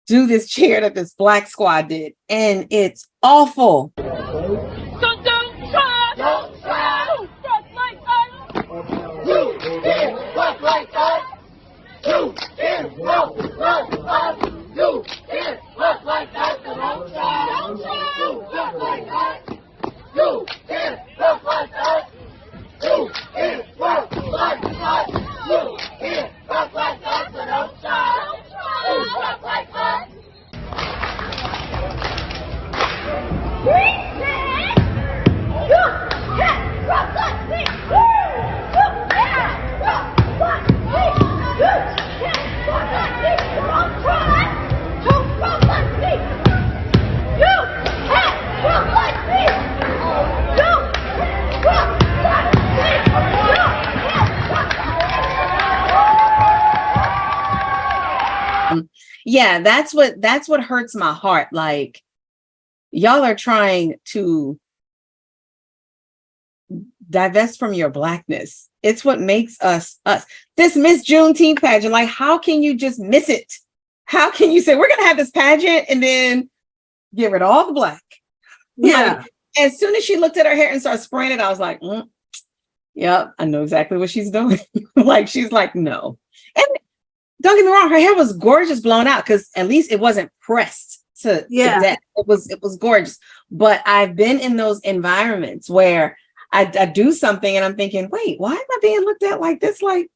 do this chair that this black squad did, and it's awful. So don't try. Don't try. You fuck like us. You can't fuck like us. You can't fuck like us. You can't fuck like us. Don't try. Don't try. You fuck like us. You can't fuck like us. You can't fuck like us. You can't fuck like us. Don't try. You fuck like us. We can't. You can't fuck like me. You can't fuck like me. You can't fuck like me. Don't try to fuck like me. You can't fuck like me. You can't fuck like me. You can't fuck like me. Yeah, that's what hurts my heart. Like, y'all are trying to divest from your blackness. It's what makes us us. This Miss Juneteenth pageant, like, how can you just miss it? How can you say we're gonna have this pageant and then get rid of all the black? Yeah. Like, as soon as she looked at her hair and started spraying it, I was like, yep, I know exactly what she's doing. Like, she's like, no. And don't get me wrong, her hair was gorgeous blown out, because at least it wasn't pressed to death. It was gorgeous. But I've been in those environments where I do something and I'm thinking, wait, why am I being looked at like this? Like,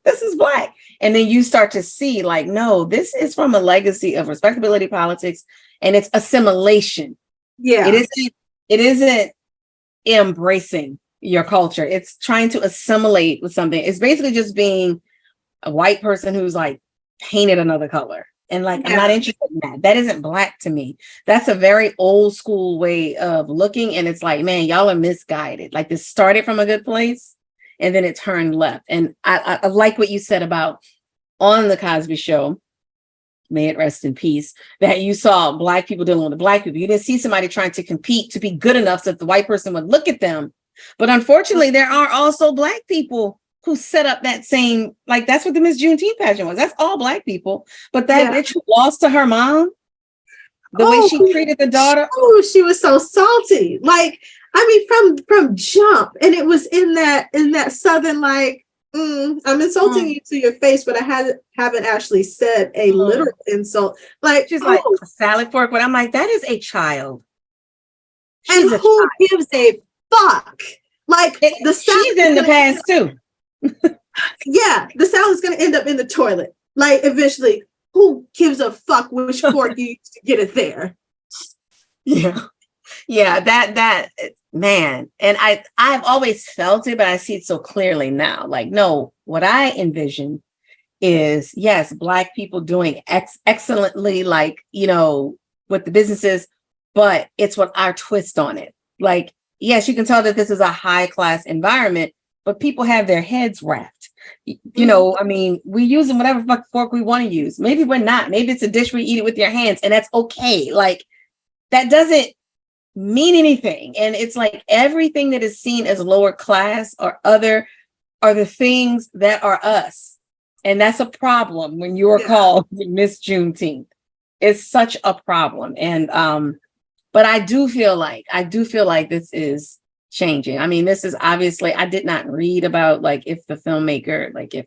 this is black. And then you start to see, like, no, this is from a legacy of respectability politics, and it's assimilation. Yeah. It isn't embracing your culture. It's trying to assimilate with something. It's basically just being a white person who's like painted another color. And like, I'm not interested in that. That isn't black to me. That's a very old school way of looking. And it's like, man, y'all are misguided. Like, this started from a good place and then it turned left. And I like what you said about on the Cosby Show, may it rest in peace, that you saw black people dealing with the black people. You didn't see somebody trying to compete to be good enough so that the white person would look at them. But unfortunately, there are also black people who set up that same, like, that's what the Miss Juneteenth pageant was. That's all black people. But that bitch who lost to her mom, the way she treated the daughter. Oh, she was so salty. Like, I mean, from jump. And it was in that Southern, like, I'm insulting you to your face, but I haven't actually said a literal insult. Like, she's like a salad fork, but I'm like, that is a child. And who gives a fuck? Like, the South, she's in the past too. Yeah, the South is going to end up in the toilet. Like, eventually, who gives a fuck which fork you used to get it there? Yeah, that man. And I've always felt it, but I see it so clearly now. Like, no, what I envision is, yes, black people doing excellently, like, with the businesses, but it's what our twist on it. Like, yes, you can tell that this is a high class environment, but people have their heads wrapped. I mean, we use whatever fuck fork we want to use. Maybe we're not. Maybe it's a dish where you eat it with your hands, and that's okay. Like, that doesn't mean anything. And it's like everything that is seen as lower class or other are the things that are us. And that's a problem when you are called Miss Juneteenth. It's such a problem. And but I do feel like this is changing. I mean, this is obviously, I did not read about like if the filmmaker, like if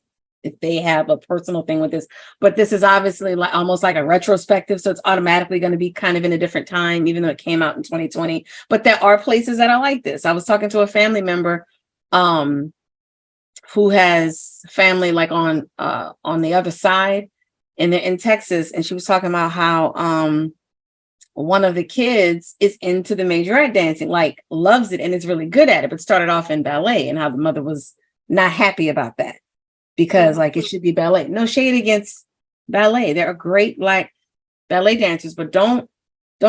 they have a personal thing with this, but this is obviously like almost like a retrospective. So it's automatically going to be kind of in a different time, even though it came out in 2020. But there are places that are like this. I was talking to a family member who has family like on the other side, and they're in Texas. And she was talking about how one of the kids is into the majorette dancing, like loves it and is really good at it, but started off in ballet, and how the mother was not happy about that because like it should be ballet. No shade against ballet. There are great like ballet dancers, but don't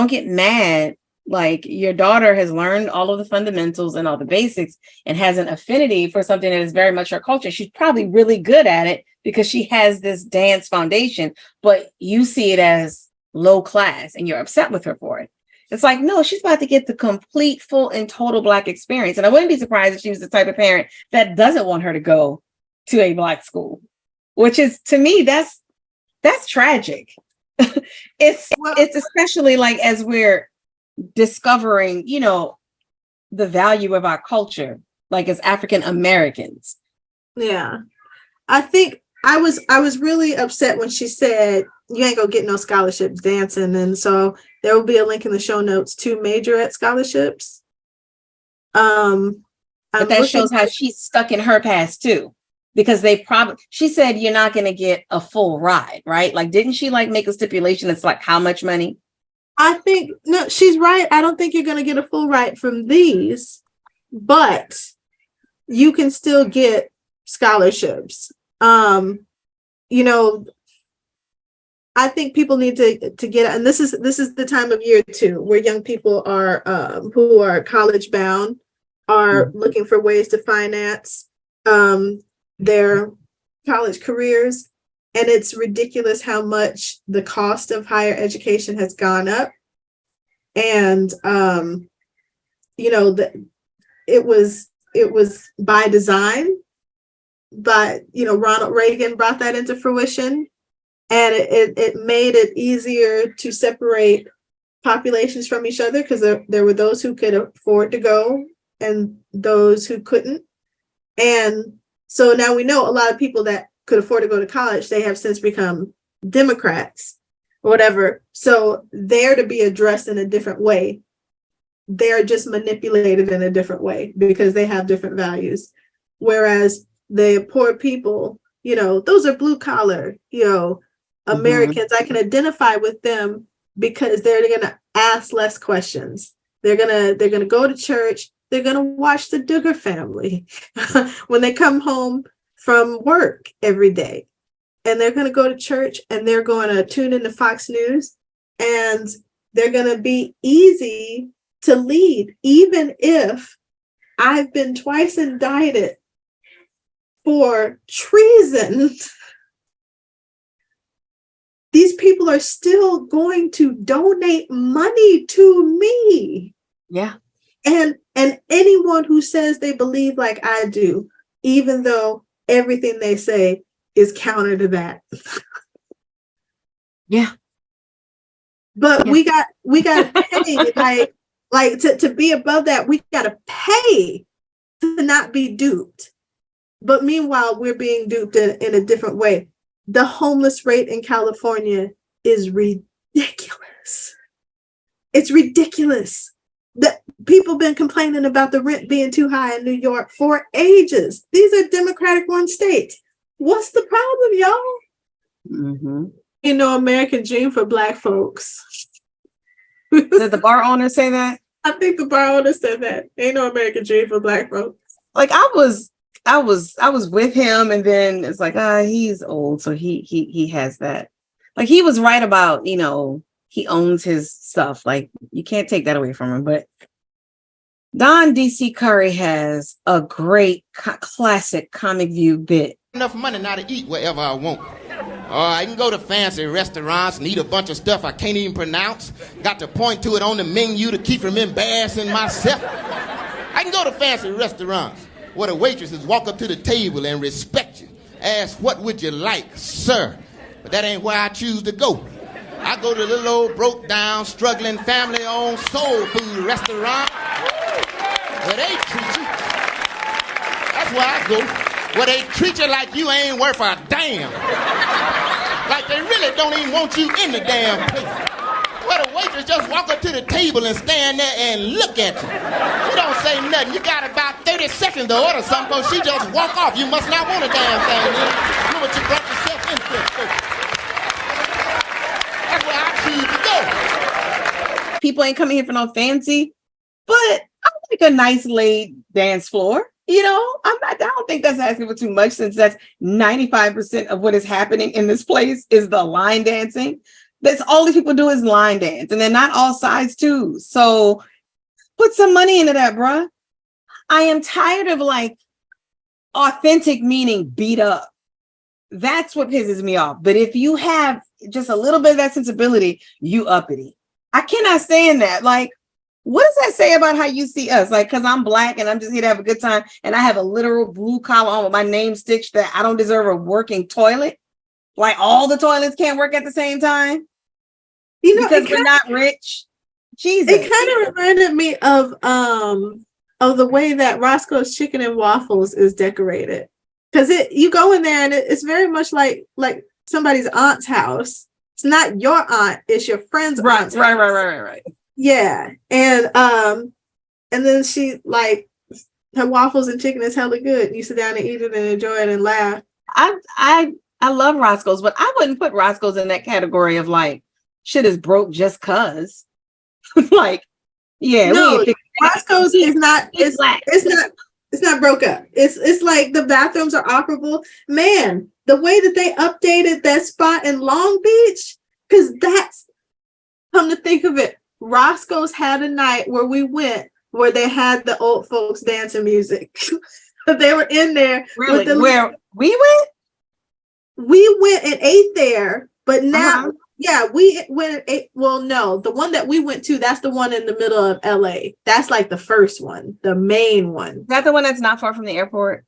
get mad. Like your daughter has learned all of the fundamentals and all the basics and has an affinity for something that is very much her culture. She's probably really good at it because she has this dance foundation, but you see it as low class and you're upset with her for it. It's like, no, she's about to get the complete, full and total Black experience. And I wouldn't be surprised if she was the type of parent that doesn't want her to go to a Black school, which is, to me, that's tragic. It's especially like as we're discovering, you know, the value of our culture, like as African Americans. Yeah. I think I was really upset when she said you ain't gonna get no scholarships dancing. And so there will be a link in the show notes to majorette scholarships. But that shows how she's stuck in her past too. Because she said you're not gonna get a full ride, right? Like, didn't she like make a stipulation that's like how much money? I think, no, she's right. I don't think you're going to get a full ride from these, but you can still get scholarships. You know, I think people need to get, and this is the time of year too, where young people are, who are college bound, are looking for ways to finance their college careers. And it's ridiculous how much the cost of higher education has gone up. And, you know, it was by design, but, you know, Ronald Reagan brought that into fruition, and it made it easier to separate populations from each other, because there were those who could afford to go and those who couldn't. And so now we know a lot of people that could afford to go to college, they have since become Democrats or whatever. So they're to be addressed in a different way. They're just manipulated in a different way because they have different values. Whereas the poor people, you know, those are blue collar, you know, Americans. I can identify with them because they're going to ask less questions. They're going to go to church. They're going to watch the Duggar Family when they come home from work every day, and they're going to go to church, and they're going to tune into Fox News, and they're going to be easy to lead. Even if I've been twice indicted for treason, these people are still going to donate money to me. Yeah. And anyone who says they believe like I do, even though everything they say is counter to that. Yeah. But we got to pay, like to be above that, we got to pay to not be duped. But meanwhile, we're being duped in a different way. The homeless rate in California is ridiculous. It's ridiculous. The people been complaining about the rent being too high in New York for ages. These are Democratic run states. What's the problem, y'all? You know, American dream for Black folks. Did the bar owner say that? I think the bar owner said that. Ain't no American dream for Black folks. Like I was with him, and then it's like, he's old, so he has that. Like he was right about, you know, he owns his stuff. Like you can't take that away from him. But Don D.C. Curry has a great classic Comic View bit. Enough money now to eat wherever I want. I can go to fancy restaurants and eat a bunch of stuff I can't even pronounce. Got to point to it on the menu to keep from embarrassing myself. I can go to fancy restaurants where the waitresses walk up to the table and respect you. Ask, what would you like, sir? But that ain't where I choose to go. I go to the little old broke down, struggling, family-owned soul food restaurant where they treat you. That's where I go. Where they treat you like you ain't worth a damn. Like they really don't even want you in the damn place. Where the waitress just walk up to the table and stand there and look at you. She don't say nothing. You got about 30 seconds to order something, but she just walk off. You must not want a damn thing. You know what you brought yourself into. That's where I choose to go. people ain't coming here for no fancy, but I like a nice laid dance floor. You know, I don't think that's asking for too much, since that's 95% of what is happening in this place is the line dancing. That's all these people do is line dance, and they're not all size twos. So put some money into that, bruh. I am tired of like authentic meaning beat up. That's what pisses me off. But if you have just a little bit of that sensibility, you uppity. I cannot stand that. Like, what does that say about how you see us? Like, because I'm Black and I'm just here to have a good time, and I have a literal blue collar on with my name stitched, that I don't deserve a working toilet? Like, all the toilets can't work at the same time? You know, because we're not rich? Jesus. It kind of reminded me of the way that Roscoe's Chicken and Waffles is decorated. Because you go in there and it's very much like somebody's aunt's house. It's not your aunt, it's your friend's aunt's house. Right. Yeah. And then she, like, her waffles and chicken is hella good. You sit down and eat it and enjoy it and laugh. I love Roscoe's, but I wouldn't put Roscoe's in that category of like shit is broke just cause. Like, yeah, no, Roscoe's is not. It's not broke up. It's like the bathrooms are operable. Man, the way that they updated that spot in Long Beach, because that's, come to think of it, Roscoe's had a night where we went where they had the old folks dancing music. They were in there. Really? Where we went? We went and ate there, but now, yeah, we went and ate. Well, no, the one that we went to, that's the one in the middle of LA. That's like the first one, the main one. Is that the one that's not far from the airport?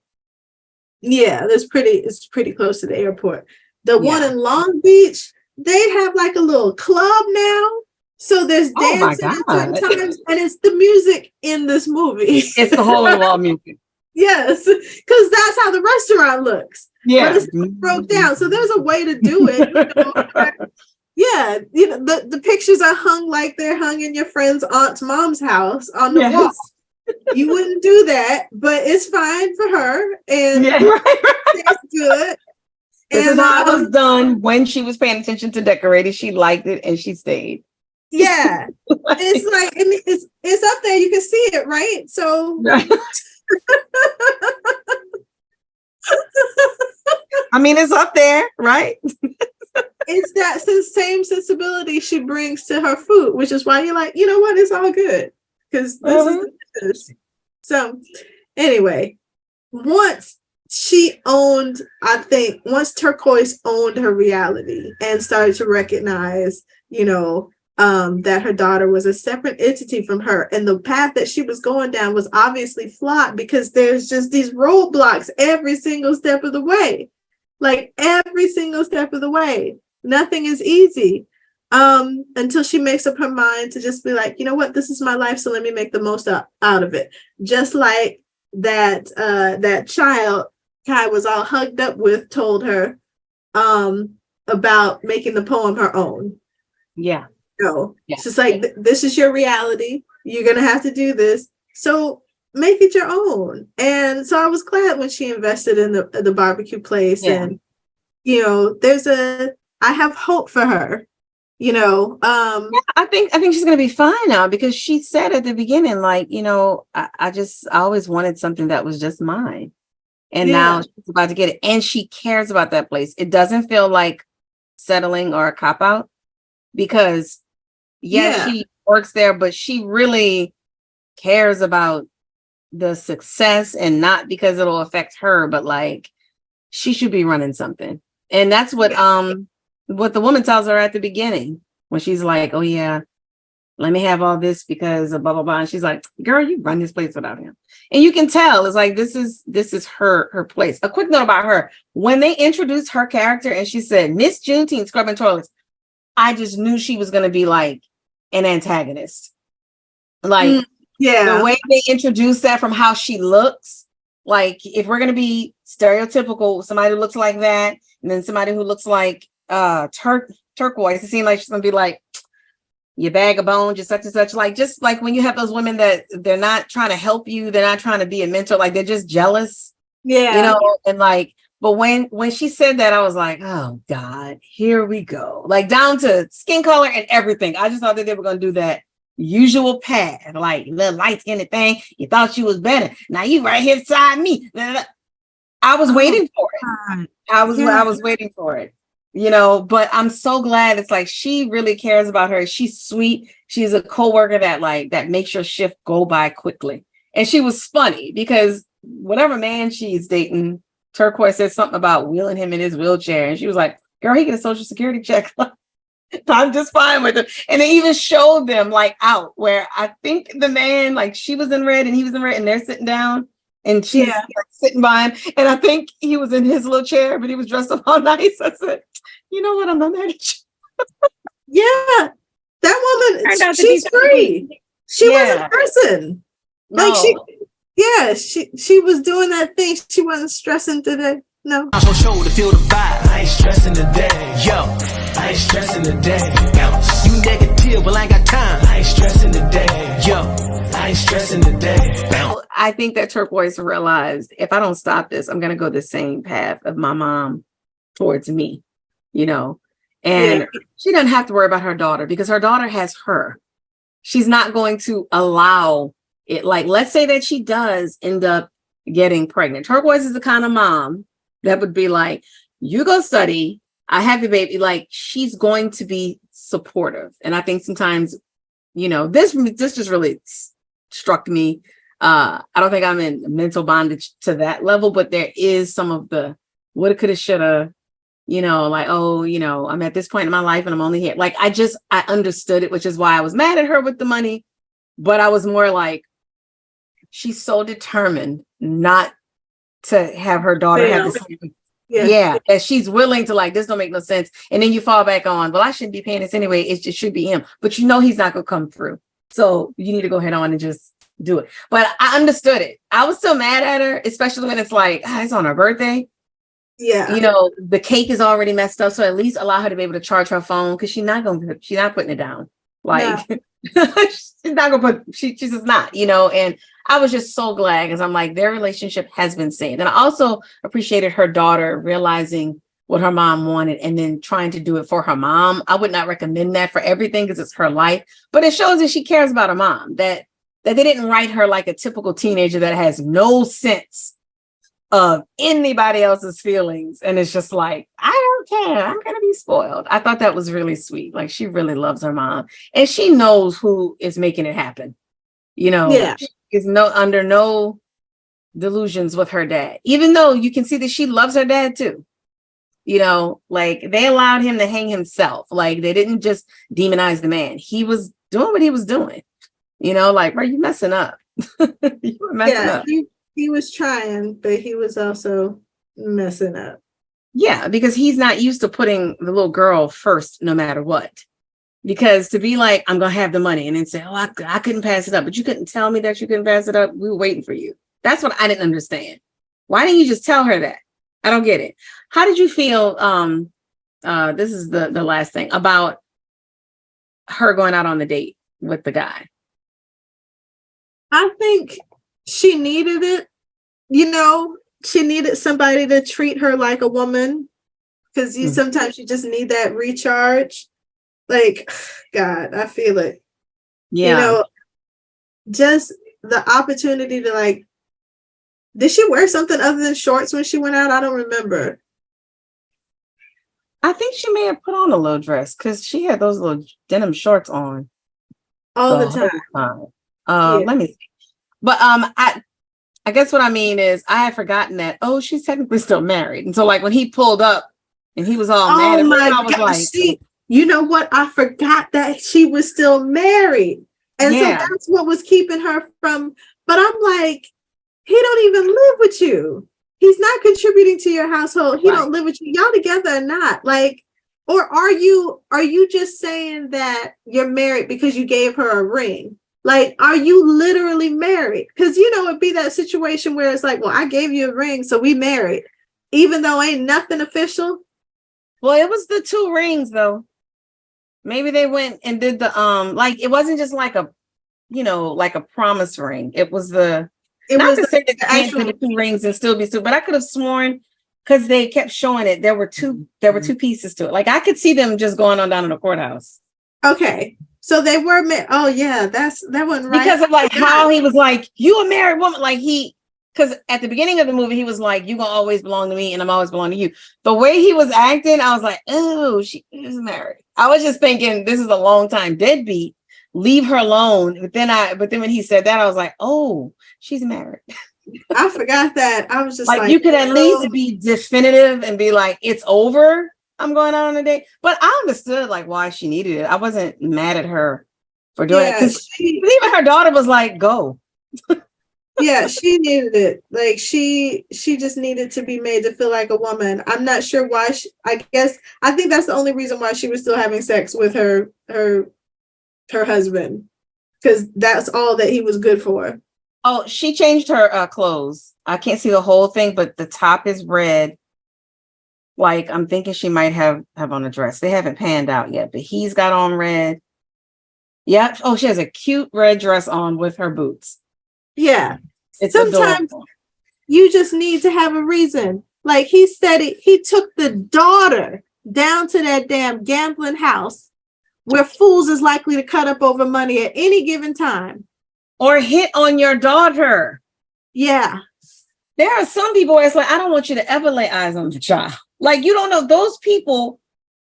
Yeah, it's pretty close to the airport. The one in Long Beach, they have like a little club now. So there's dancing at certain times, and it's the music in this movie. It's the whole wall music. Yes, because that's how the restaurant looks. Yeah, but it's broke down. So there's a way to do it. You know? Yeah, you know, the pictures are hung like they're hung in your friend's aunt's mom's house on the wall. You wouldn't do that, but it's fine for her, and it's good. This is how it was done when she was paying attention to decorating. She liked it and she stayed. Yeah, it's like it's up there. You can see it, right? So. I mean, it's up there, right? It's that same sensibility she brings to her food, which is why you're like, you know what, it's all good, because this is this. So anyway, once Turquoise owned her reality and started to recognize, you know, that her daughter was a separate entity from her, and the path that she was going down was obviously flawed, because there's just these roadblocks every single step of the way. Like every single step of the way. Nothing is easy. Until she makes up her mind to just be like, you know what, this is my life, so let me make the most out of it. Just like that child Kai was all hugged up with told her about making the poem her own. Yeah. No, it's just like, this is your reality. You're going to have to do this. So make it your own. And so I was glad when she invested in the barbecue place. Yeah. And, you know, I have hope for her, you know. I think she's going to be fine now, because she said at the beginning, like, you know, I always wanted something that was just mine. And now she's about to get it. And she cares about that place. It doesn't feel like settling or a cop out, because she works there, but she really cares about the success, and not because it'll affect her, but like she should be running something. And that's what the woman tells her at the beginning, when she's like, oh yeah, let me have all this because of blah blah blah. And she's like, girl, you run this place without him. And you can tell it's like this is her place. A quick note about her: when they introduced her character and she said Miss Juneteenth scrubbing toilets, I just knew she was going to be like an antagonist. Like, the way they introduced that, from how she looks, like if we're going to be stereotypical, somebody who looks like that, and then somebody who looks like turquoise, it seems like she's going to be like, you bag of bones, just such and such. Like, just like when you have those women that they're not trying to help you, they're not trying to be a mentor, like they're just jealous. Yeah. You know, and like, but when she said that, I was like, oh God, here we go. Like down to skin color and everything. I just thought that they were going to do that usual path, like little light skinned thing. You thought you was better. Now you right here beside me. I was waiting for it. I was waiting for it. You know, but I'm so glad it's like she really cares about her. She's sweet. She's a coworker that makes your shift go by quickly. And she was funny because whatever man she's dating, Turquoise said something about wheeling him in his wheelchair. And she was like, girl, he get a social security check. I'm just fine with it. And they even showed them like out where I think the man, like she was in red and he was in red and they're sitting down and she's like, sitting by him. And I think he was in his little chair, but he was dressed up all nice. I said, you know what? I'm not mad at you. Yeah. That woman, she's free. She was a person. No. Like she was doing that thing. She wasn't stressing today. No. I'm so sure to feel the vibe. I ain't stressing today. Yo, I ain't stressing today. Bounce. You negative, well, I ain't got time. I ain't stressing today. Yo, I ain't stressing today. Bounce. I think that Turquoise realized if I don't stop this, I'm going to go the same path of my mom towards me, you know, and she doesn't have to worry about her daughter because her daughter has her. She's not going to allow it. Like, let's say that she does end up getting pregnant. Turquoise is the kind of mom that would be like, you go study, I have your baby. Like, she's going to be supportive. And I think sometimes, you know, this just really struck me. I don't think I'm in mental bondage to that level, but there is some of the woulda, coulda, shoulda, you know, like, oh, you know, I'm at this point in my life and I'm only here. Like, I understood it, which is why I was mad at her with the money. But I was more like, she's so determined not to have her daughter have the same. Yeah, that she's willing to, like, this don't make no sense. And then you fall back on, well, I shouldn't be paying this anyway. It just should be him. But you know he's not going to come through. So you need to go ahead on and just do it. But I understood it. I was still mad at her, especially when it's like, it's on her birthday. Yeah. You know, the cake is already messed up. So at least allow her to be able to charge her phone because she's not putting it down. Like, she's not going to she's just not, you know, and I was just so glad because I'm like, their relationship has been saved. And I also appreciated her daughter realizing what her mom wanted and then trying to do it for her mom. I would not recommend that for everything because it's her life, but it shows that she cares about her mom, that they didn't write her like a typical teenager that has no sense of anybody else's feelings. And it's just like, I don't care. I'm going to be spoiled. I thought that was really sweet. Like, she really loves her mom and she knows who is making it happen. You know, she is under no delusions with her dad, even though you can see that she loves her dad too. You know, like, they allowed him to hang himself. Like, they didn't just demonize the man. He was doing what he was doing. You know, like, bro, you messing up. You were messing up. He was trying, but he was also messing up. Yeah, because he's not used to putting the little girl first, no matter what. Because to be like, I'm going to have the money and then say, oh, I couldn't pass it up, but you couldn't tell me that you couldn't pass it up. We were waiting for you. That's what I didn't understand. Why didn't you just tell her that? I don't get it. How did you feel? This is the last thing about her going out on the date with the guy. I think she needed it. You know, she needed somebody to treat her like a woman because sometimes you just need that recharge. Like, God, I feel it. Yeah. You know, just the opportunity to, like, did she wear something other than shorts when she went out? I don't remember. I think she may have put on a little dress because she had those little denim shorts on all the time. Let me see. But I guess what I mean is I had forgotten that, she's technically still married. And so, like, when he pulled up and he was all mad at her, I was like, you know what? I forgot that she was still married. And so that's what was keeping her from, but I'm like, he don't even live with you. He's not contributing to your household. He don't live with you. Y'all together or not? Like, or are you just saying that you're married because you gave her a ring? Like, are you literally married? Because, you know, it'd be that situation where it's like, well, I gave you a ring, so we married, even though ain't nothing official. Well, it was the 2 rings, though. Maybe they went and did the, like, it wasn't just like a, you know, like a promise ring. It was the, not to say that you can't do the 2 rings and still be sued, but I could have sworn, because they kept showing it, there were two pieces to it. Like, I could see them just going on down in the courthouse. Okay. So they were married. Oh yeah, that wasn't right. Because of like how he was like, you a married woman. Like because at the beginning of the movie, he was like, you gonna always belong to me and I'm always belong to you. The way he was acting, I was like, oh, she is married. I was just thinking this is a long time deadbeat. Leave her alone. But then when he said that, I was like, oh, she's married. I forgot that. I was just like you could at least be definitive and be like, it's over. I'm going out on a date. But I understood like why she needed it. I wasn't mad at her for doing it. Because even her daughter was like, go. Yeah, she needed it. Like she just needed to be made to feel like a woman. I'm not sure why. I think that's the only reason why she was still having sex with her husband, because that's all that he was good for. Oh, she changed her clothes. I can't see the whole thing, but the top is red. Like I'm thinking she might have on a dress. They haven't panned out yet, but he's got on red. Yep. Oh, she has a cute red dress on with her boots. Yeah. It's sometimes adorable. You just need to have a reason. Like he said, he took the daughter down to that damn gambling house where fools is likely to cut up over money at any given time. Or hit on your daughter. Yeah. There are some people where it's like, I don't want you to ever lay eyes on your child. Like, you don't know, those people,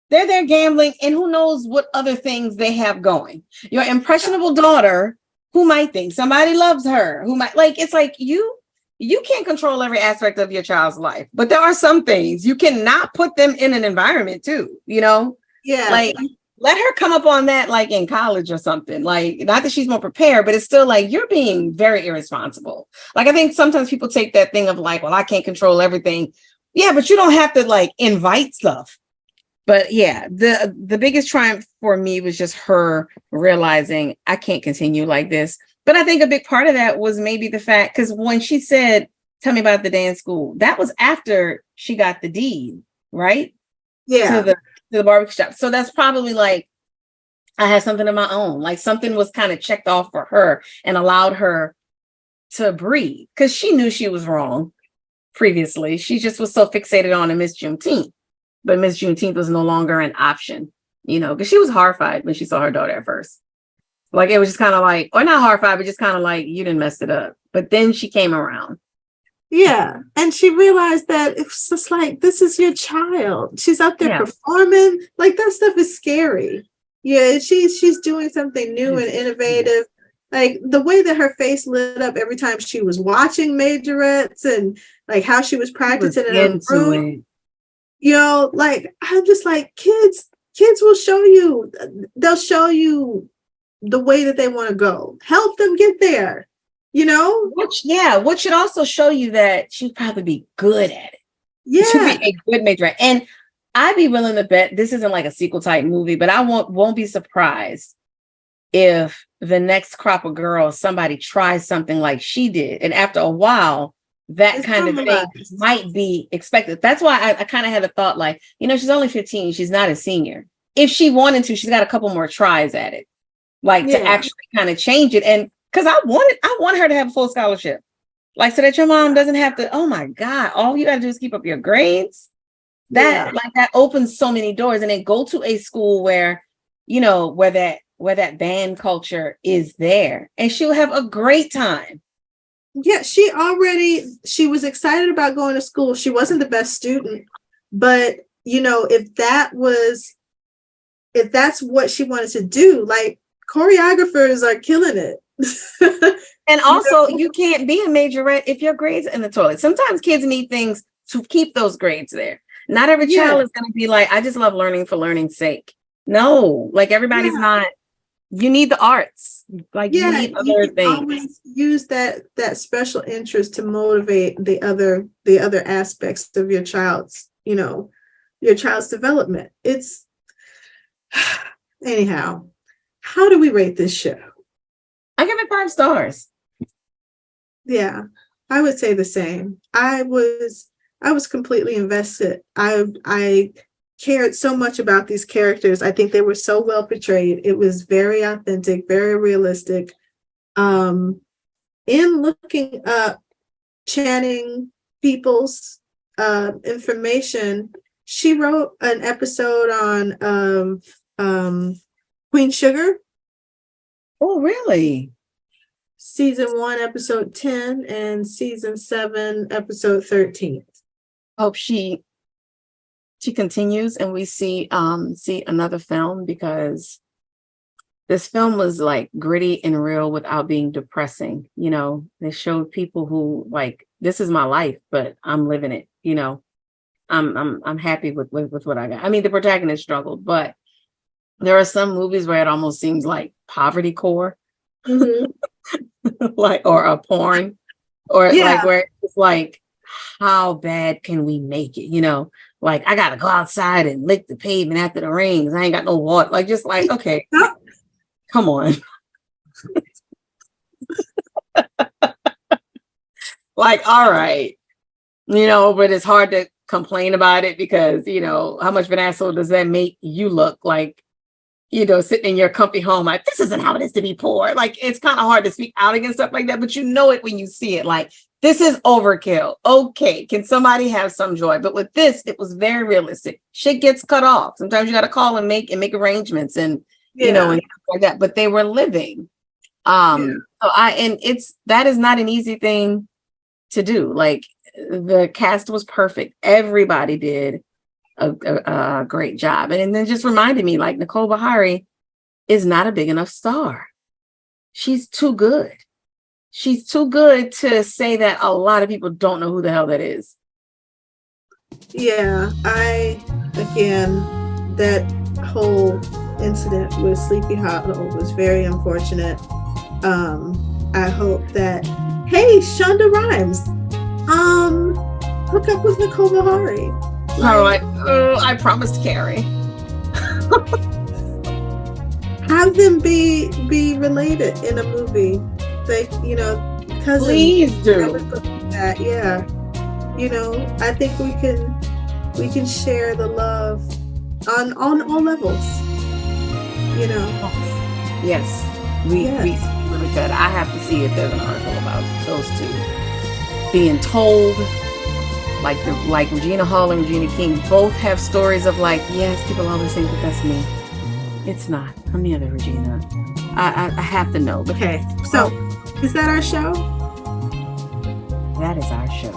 they're there gambling, and who knows what other things they have going. Your impressionable daughter, who might think somebody loves her, who might, like, it's like you can't control every aspect of your child's life, but there are some things you cannot put them in an environment too, you know? Yeah. Like, let her come up on that like in college or something. Like, not that she's more prepared, but it's still like you're being very irresponsible. Like, I think sometimes people take that thing of like, well, I can't control everything. Yeah, but you don't have to like invite stuff. But yeah, the biggest triumph for me was just her realizing I can't continue like this. But I think a big part of that was maybe the fact, because when she said, tell me about the dance school, that was after she got the deed, right? Yeah. To the barbecue shop. So that's probably like, I had something of my own. Like something was kind of checked off for her and allowed her to breathe, because she knew she was wrong previously. She just was so fixated on a Miss Juneteenth. But Miss Juneteenth was no longer an option, you know, because she was horrified when she saw her daughter at first. Like, it was just kind of like, or not horrified, but just kind of like, you didn't mess it up. But then she came around. Yeah. And she realized that it's just like, this is your child. She's up there performing. Like, that stuff is scary. Yeah. She's doing something new and innovative. Like the way that her face lit up every time she was watching majorettes, and like how she was practicing in her room. You know, like, I'm just like, kids will show you, they'll show you the way that they want to go. Help them get there, you know? Which should also show you that she'd probably be good at it. Yeah. She'd be a good majorette. And I'd be willing to bet this isn't like a sequel type movie, but I won't be surprised if the next crop of girls, somebody tries something like she did. And after a while, that kind of thing might be expected. That's why I kind of had a thought like, you know, she's only 15. She's not a senior. If she wanted to, she's got a couple more tries at it, like to actually kind of change it. And because I want her to have a full scholarship, like so that your mom doesn't have to, oh my God, all you got to do is keep up your grades. That opens so many doors. And then go to a school where, you know, where that band culture is there, and she'll have a great time. Yeah, she was excited about going to school. She wasn't the best student, but you know, if that's what she wanted to do, like choreographers are killing it. And also, you can't be a majorette if your grades are in the toilet. Sometimes kids need things to keep those grades there. Not every child is going to be like, I just love learning for learning's sake. No, like everybody's not. You need the arts. Like you need other things. Always use that special interest to motivate the other aspects of your child's, you know, your child's development. It's anyhow. How do we rate this show? I give it 5 stars. Yeah, I would say the same. I was completely invested. I cared so much about these characters. I think they were so well portrayed. It was very authentic, very realistic. In looking up Channing Peoples' information, she wrote an episode on Queen Sugar, Oh, really? Season 1, episode 10, and season 7, episode 13. Hope she continues and we see another film, because this film was like gritty and real without being depressing. You know, they showed people who like, this is my life, but I'm living it. You know, I'm happy with what I got. I mean, the protagonist struggled, but there are some movies where it almost seems like poverty core, like, or a porn, or like where it's like, how bad can we make it? You know, like I gotta go outside and lick the pavement after the rains. I ain't got no water. Like, just like, okay, come on. Like, all right, you know, but it's hard to complain about it because, you know, how much of an asshole does that make you look? Like, you know, sitting in your comfy home, like, this isn't how it is to be poor. Like, it's kind of hard to speak out against stuff like that, but you know it when you see it. Like, this is overkill. Okay, can somebody have some joy? But with this, it was very realistic. Shit gets cut off. Sometimes you got to call and make arrangements, and you know, and stuff like that. But they were living. So that is not an easy thing to do. Like, the cast was perfect. Everybody did a great job, and then just reminded me, like, Nicole Beharie is not a big enough star. She's too good. She's too good to say that a lot of people don't know who the hell that is. Yeah, that whole incident with Sleepy Hollow was very unfortunate. I hope that, hey, Shonda Rhimes, hook up with Nicole Beharie. All right. I promised Carrie. Have them be related in a movie. They, you know, cousins. Please do that. Yeah, you know, I think we can share the love on all levels. You know. Yes, we really could. I have to see if there's an article about those two being told. Like Regina Hall and Regina King both have stories of like, yes, people always think that that's me. It's not. I'm the other Regina. I have to know. Okay, so is that our show? That is our show.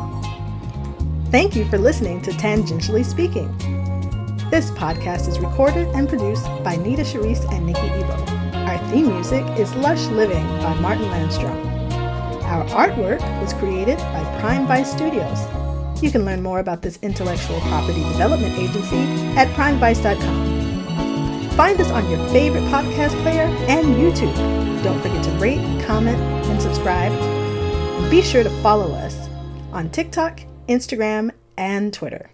Thank you for listening to Tangentially Speaking. This podcast is recorded and produced by Nita Sharice and Nikki Ebo. Our theme music is Lush Living by Martin Landstrom. Our artwork was created by Prime Vice Studios. You can learn more about this intellectual property development agency at primevice.com. Find us on your favorite podcast player and YouTube. Don't forget to rate, comment, and subscribe. Be sure to follow us on TikTok, Instagram, and Twitter.